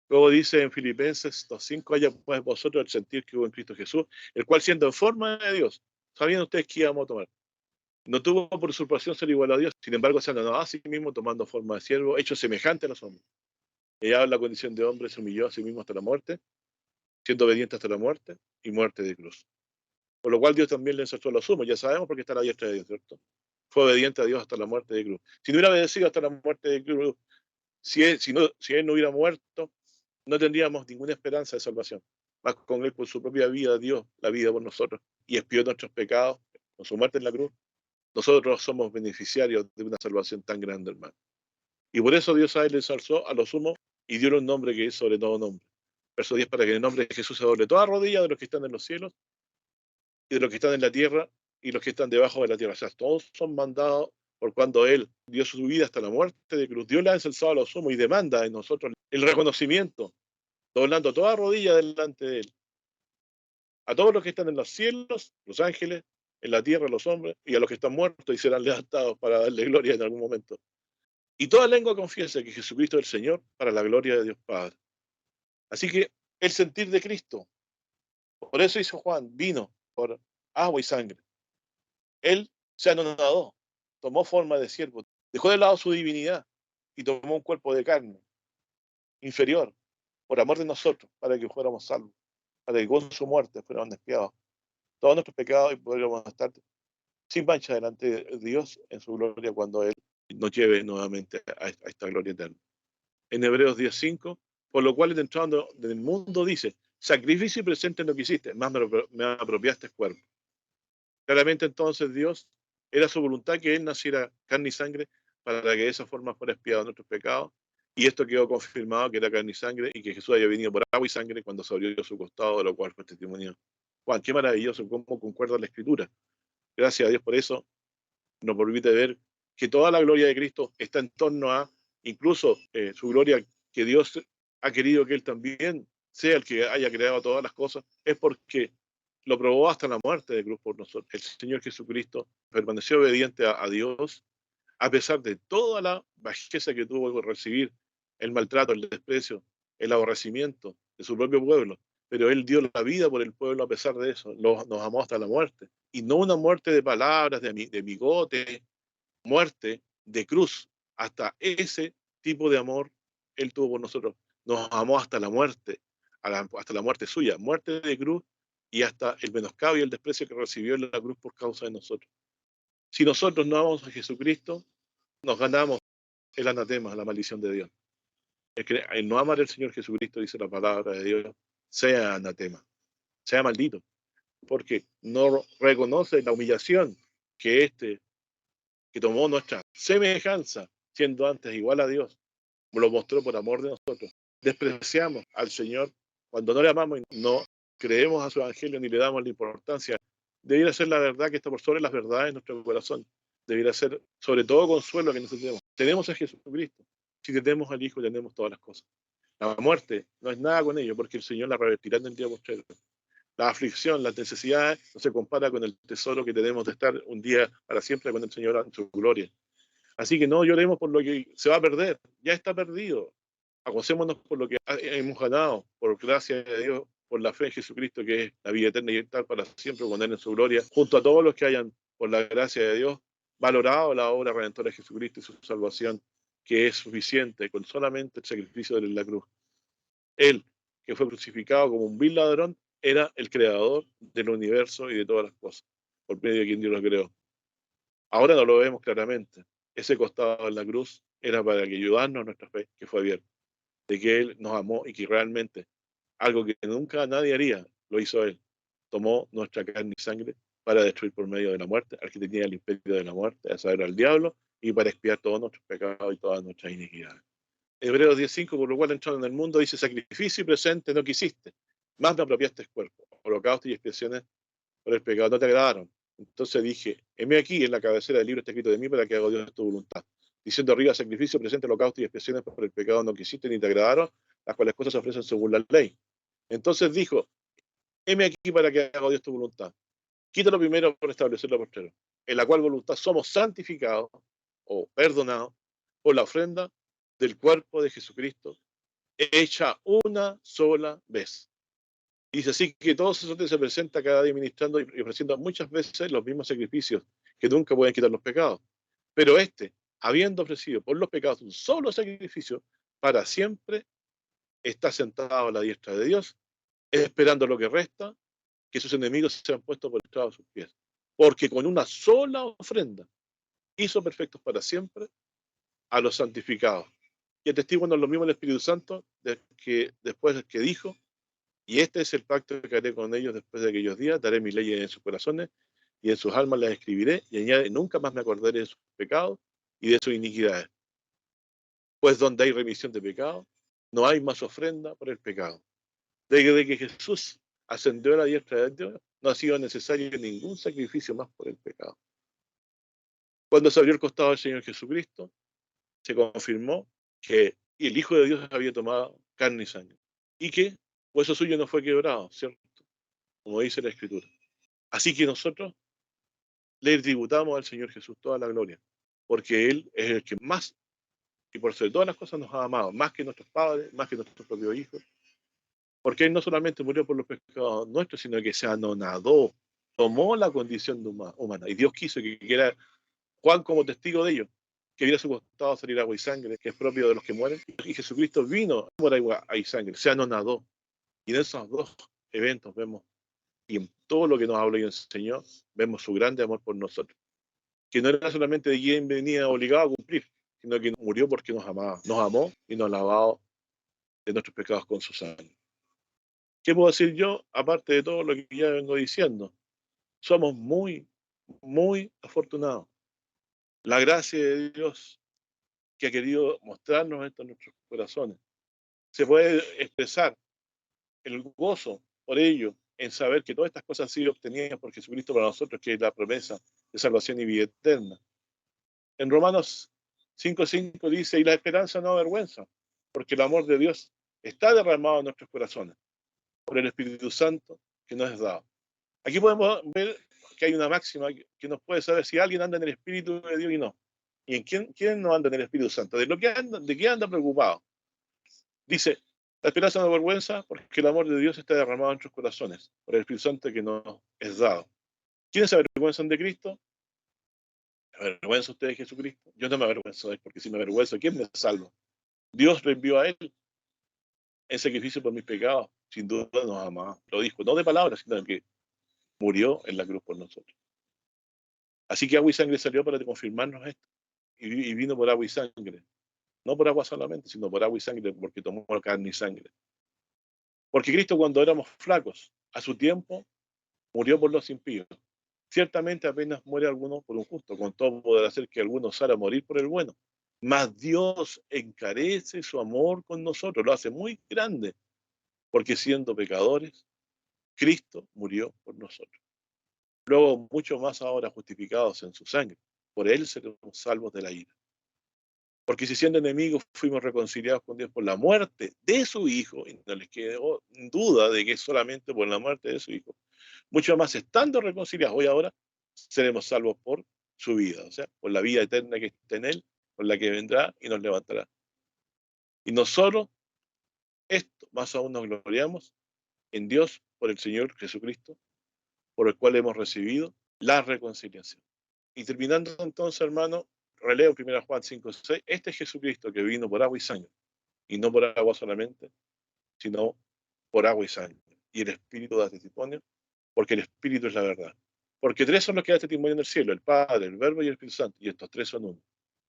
Luego dice en Filipenses 2:5, haya pues vosotros el sentir que hubo en Cristo Jesús, el cual siendo en forma de Dios, sabían ustedes que íbamos a tomar. No tuvo por usurpación ser igual a Dios, sin embargo se anonadó a sí mismo tomando forma de siervo, hecho semejante a los hombres. Ella en la condición de hombre se humilló a sí mismo hasta la muerte, siendo obediente hasta la muerte y muerte de cruz. Por lo cual Dios también le ensalzó a los sumos, ya sabemos porque está a la diestra de Dios, ¿cierto? Fue obediente a Dios hasta la muerte de cruz. Si no hubiera obedecido hasta la muerte de cruz, si él no hubiera muerto, no tendríamos ninguna esperanza de salvación. Más con él, por su propia vida, Dios la vida por nosotros y expió nuestros pecados con su muerte en la cruz. Nosotros somos beneficiarios de una salvación tan grande, hermano. Y por eso Dios a él le ensalzó a lo sumo y dio un nombre que es sobre todo nombre. Verso 10, para que en el nombre de Jesús se doble toda rodilla de los que están en los cielos y de los que están en la tierra y los que están debajo de la tierra. O sea, todos son mandados por cuando Él dio su vida hasta la muerte de cruz. Dios le ha ensalzado a los sumos y demanda en nosotros el reconocimiento, doblando toda rodilla delante de Él. A todos los que están en los cielos, los ángeles, en la tierra, los hombres, y a los que están muertos y serán levantados para darle gloria en algún momento. Y toda lengua confiesa que Jesucristo es el Señor para la gloria de Dios Padre. Así que el sentir de Cristo, por eso hizo Juan, vino por agua y sangre. Él se anonadó, tomó forma de siervo, dejó de lado su divinidad y tomó un cuerpo de carne inferior por amor de nosotros, para que fuéramos salvos, para que con su muerte fuéramos despiadados todos nuestros pecados y podríamos estar sin mancha delante de Dios en su gloria cuando Él nos lleve nuevamente a esta gloria eterna. En Hebreos 10:5, por lo cual entrando del mundo dice, sacrificio y presente en lo que hiciste, más me apropiaste cuerpo. Claramente entonces Dios era su voluntad que Él naciera carne y sangre para que de esa forma fuera expiado nuestros pecados. Y esto quedó confirmado que era carne y sangre y que Jesús había venido por agua y sangre cuando se abrió su costado, de lo cual fue testimonio. Juan, qué maravilloso, cómo concuerda la Escritura. Gracias a Dios por eso nos permite ver que toda la gloria de Cristo está en torno a incluso su gloria, que Dios ha querido que Él también sea el que haya creado todas las cosas, es porque lo probó hasta la muerte de cruz por nosotros. El Señor Jesucristo permaneció obediente a Dios, a pesar de toda la bajeza que tuvo que recibir, el maltrato, el desprecio, el aborrecimiento de su propio pueblo. Pero Él dio la vida por el pueblo a pesar de eso, nos amó hasta la muerte. Y no una muerte de palabras, de migote, muerte de cruz. Hasta ese tipo de amor Él tuvo por nosotros. Nos amó hasta la muerte, hasta la muerte suya, muerte de cruz y hasta el menoscabo y el desprecio que recibió en la cruz por causa de nosotros. Si nosotros no amamos a Jesucristo, nos ganamos el anatema, la maldición de Dios. El no amar al Señor Jesucristo, dice la palabra de Dios, sea anatema, sea maldito, porque no reconoce la humillación que que tomó nuestra semejanza, siendo antes igual a Dios, lo mostró por amor de nosotros. Despreciamos al Señor cuando no le amamos y no creemos a su evangelio ni le damos la importancia. Debiera ser la verdad que está por sobre las verdades en nuestro corazón. Debiera ser sobre todo consuelo que necesitemos. Tenemos a Jesucristo. Si tenemos al Hijo, tenemos todas las cosas. La muerte no es nada con ello, porque el Señor la revertirá en el día postrero. La aflicción, las necesidades, no se compara con el tesoro que tenemos de estar un día para siempre con el Señor en su gloria. Así que no lloremos por lo que se va a perder, ya está perdido. Acocémonos por lo que hemos ganado, por gracia de Dios, por la fe en Jesucristo, que es la vida eterna y estar para siempre con Él en su gloria, junto a todos los que hayan, por la gracia de Dios, valorado la obra redentora de Jesucristo y su salvación, que es suficiente con solamente el sacrificio de la cruz. Él, que fue crucificado como un vil ladrón, era el creador del universo y de todas las cosas, por medio de quien Dios lo creó. Ahora no lo vemos claramente. Ese costado en la cruz era para que ayudarnos a nuestra fe, que fue abierta, de que Él nos amó y que realmente algo que nunca nadie haría, lo hizo Él. Tomó nuestra carne y sangre para destruir por medio de la muerte al que tenía el imperio de la muerte, a saber, al diablo, y para expiar todos nuestros pecados y todas nuestras iniquidades. Hebreos 10:5, por lo cual entraron en el mundo, dice: sacrificio y presente no quisiste, más me apropiaste el cuerpo. Holocausto y expiaciones por el pecado no te agradaron. Entonces dije: heme aquí, en la cabecera del libro está escrito de mí, para que haga Dios tu voluntad. Diciendo arriba: sacrificio, presente, holocausto y expiaciones por el pecado no quisiste ni te agradaron, las cuales cosas se ofrecen según la ley. Entonces dijo: heme aquí para que haga Dios tu voluntad. Quítalo primero por establecerlo postrero, en la cual voluntad somos santificados o perdonados por la ofrenda del cuerpo de Jesucristo, hecha una sola vez. Dice así que todo sacerdote se presenta cada día ministrando y ofreciendo muchas veces los mismos sacrificios que nunca pueden quitar los pecados. Pero habiendo ofrecido por los pecados un solo sacrificio, para siempre está sentado a la diestra de Dios, esperando lo que resta, que sus enemigos sean puestos por detrás de sus pies. Porque con una sola ofrenda hizo perfectos para siempre a los santificados. Y atestiguan lo mismo el Espíritu Santo, de que después que dijo: y este es el pacto que haré con ellos después de aquellos días: daré mis leyes en sus corazones y en sus almas las escribiré, y añade: nunca más me acordaré de sus pecados y de sus iniquidades. Pues donde hay remisión de pecados, no hay más ofrenda por el pecado. Desde que Jesús ascendió a la diestra de Dios, no ha sido necesario ningún sacrificio más por el pecado. Cuando se abrió el costado del Señor Jesucristo, se confirmó que el Hijo de Dios había tomado carne y sangre, y que hueso suyo no fue quebrado, ¿cierto? Como dice la Escritura. Así que nosotros le tributamos al Señor Jesús toda la gloria, porque Él es el que más, y por sobre todas las cosas, nos ha amado, más que nuestros padres, más que nuestros propios hijos, porque Él no solamente murió por los pecados nuestros, sino que se anonadó, tomó la condición de humana, y Dios quiso que quiera Juan como testigo de ello, que viera a su costado salir agua y sangre, que es propio de los que mueren, y Jesucristo vino por agua y sangre, se anonadó, y en esos dos eventos vemos, y en todo lo que nos habló y enseñó, vemos su grande amor por nosotros, que no era solamente de quien venía obligado a cumplir, sino que murió porque nos amaba, nos amó y nos lavado de nuestros pecados con su sangre. ¿Qué puedo decir yo, aparte de todo lo que ya vengo diciendo? Somos muy, muy afortunados. La gracia de Dios que ha querido mostrarnos esto en nuestros corazones. Se puede expresar el gozo por ello en saber que todas estas cosas han sido obtenidas por Jesucristo para nosotros, que es la promesa de salvación y vida eterna. En Romanos 5:5 dice, y la esperanza no avergüenza, porque el amor de Dios está derramado en nuestros corazones por el Espíritu Santo que nos es dado. Aquí podemos ver que hay una máxima que nos puede saber si alguien anda en el Espíritu de Dios y no. ¿Y en quién no anda en el Espíritu Santo? ¿De qué anda preocupado? Dice, la esperanza no avergüenza porque el amor de Dios está derramado en nuestros corazones por el Espíritu Santo que nos es dado. ¿Quiénes se avergüenzan de Cristo? ¿Me avergüenza usted de Jesucristo? Yo no me avergüenzo de él, porque si me avergüenzo, ¿quién me salva? Dios le envió a él en sacrificio por mis pecados. Sin duda nos amaba. Lo dijo, no de palabras, sino que murió en la cruz por nosotros. Así que agua y sangre salió para confirmarnos esto. Y vino por agua y sangre. No por agua solamente, sino por agua y sangre, porque tomó carne y sangre. Porque Cristo, cuando éramos flacos, a su tiempo, murió por los impíos. Ciertamente apenas muere alguno por un justo, con todo poder hacer que alguno salga a morir por el bueno. Mas Dios encarece su amor con nosotros, lo hace muy grande, porque siendo pecadores, Cristo murió por nosotros. Luego, mucho más ahora justificados en su sangre, por él seremos salvos de la ira. Porque si siendo enemigos fuimos reconciliados con Dios por la muerte de su Hijo, y no les quedó duda de que es solamente por la muerte de su Hijo, mucho más estando reconciliados hoy ahora, seremos salvos por su vida, o sea, por la vida eterna que está en él, por la que vendrá y nos levantará. Y nosotros, esto, más aún nos gloriamos en Dios por el Señor Jesucristo, por el cual hemos recibido la reconciliación. Y terminando entonces, hermano, releo 1 Juan 5:6, este es Jesucristo que vino por agua y sangre, y no por agua solamente, sino por agua y sangre. Y el Espíritu da testimonio, porque el Espíritu es la verdad. Porque tres son los que dan testimonio en el cielo, el Padre, el Verbo y el Espíritu Santo, y estos tres son uno.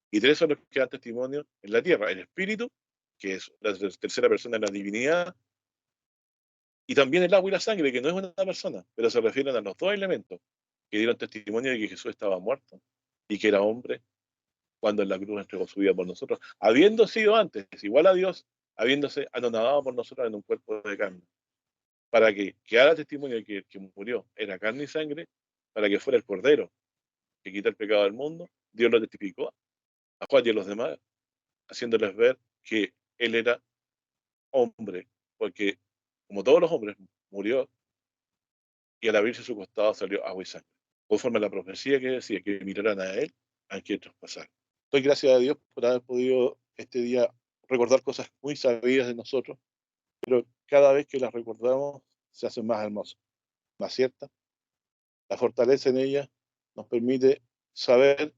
Y tres son los que dan testimonio en la tierra, el Espíritu, que es la tercera persona de la divinidad, y también el agua y la sangre, que no es una persona, pero se refieren a los dos elementos que dieron testimonio de que Jesús estaba muerto y que era hombre cuando en la cruz entregó su vida por nosotros, habiendo sido antes igual a Dios, habiéndose anonadado por nosotros en un cuerpo de carne, para que quedara testimonio de que el que murió era carne y sangre, para que fuera el Cordero que quita el pecado del mundo. Dios lo testificó a Juan y a los demás, haciéndoles ver que él era hombre, porque como todos los hombres murió y al abrirse su costado salió agua y sangre, conforme a la profecía que decía que miraran a él antes de traspasar. Doy gracias a Dios por haber podido este día recordar cosas muy sabidas de nosotros, pero cada vez que las recordamos se hacen más hermosas, más ciertas. La fortaleza en ellas nos permite saber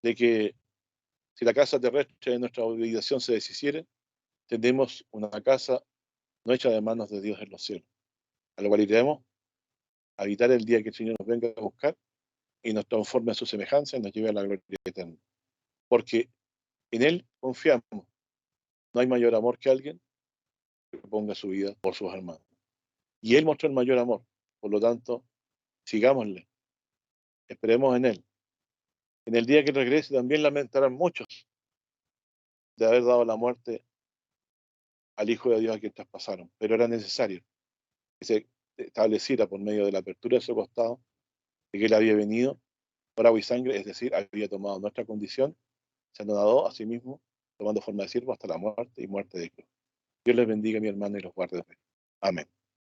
de que si la casa terrestre de nuestra obligación se deshiciere, tendremos una casa no hecha de manos de Dios en los cielos, a lo cual iremos a habitar el día que el Señor nos venga a buscar y nos transforme a su semejanza y nos lleve a la gloria eterna. Porque en Él confiamos. No hay mayor amor que alguien que ponga su vida por sus hermanos. Y Él mostró el mayor amor. Por lo tanto, sigámosle, esperemos en Él. En el día que regrese también lamentarán muchos de haber dado la muerte al Hijo de Dios a quien traspasaron, pero era necesario que se estableciera por medio de la apertura de su costado de que Él había venido por agua y sangre, es decir, había tomado nuestra condición, se nos dado a sí mismo, tomando forma de siervo hasta la muerte y muerte de Cristo. Dios les bendiga, mi hermano, y los guarde. Amén.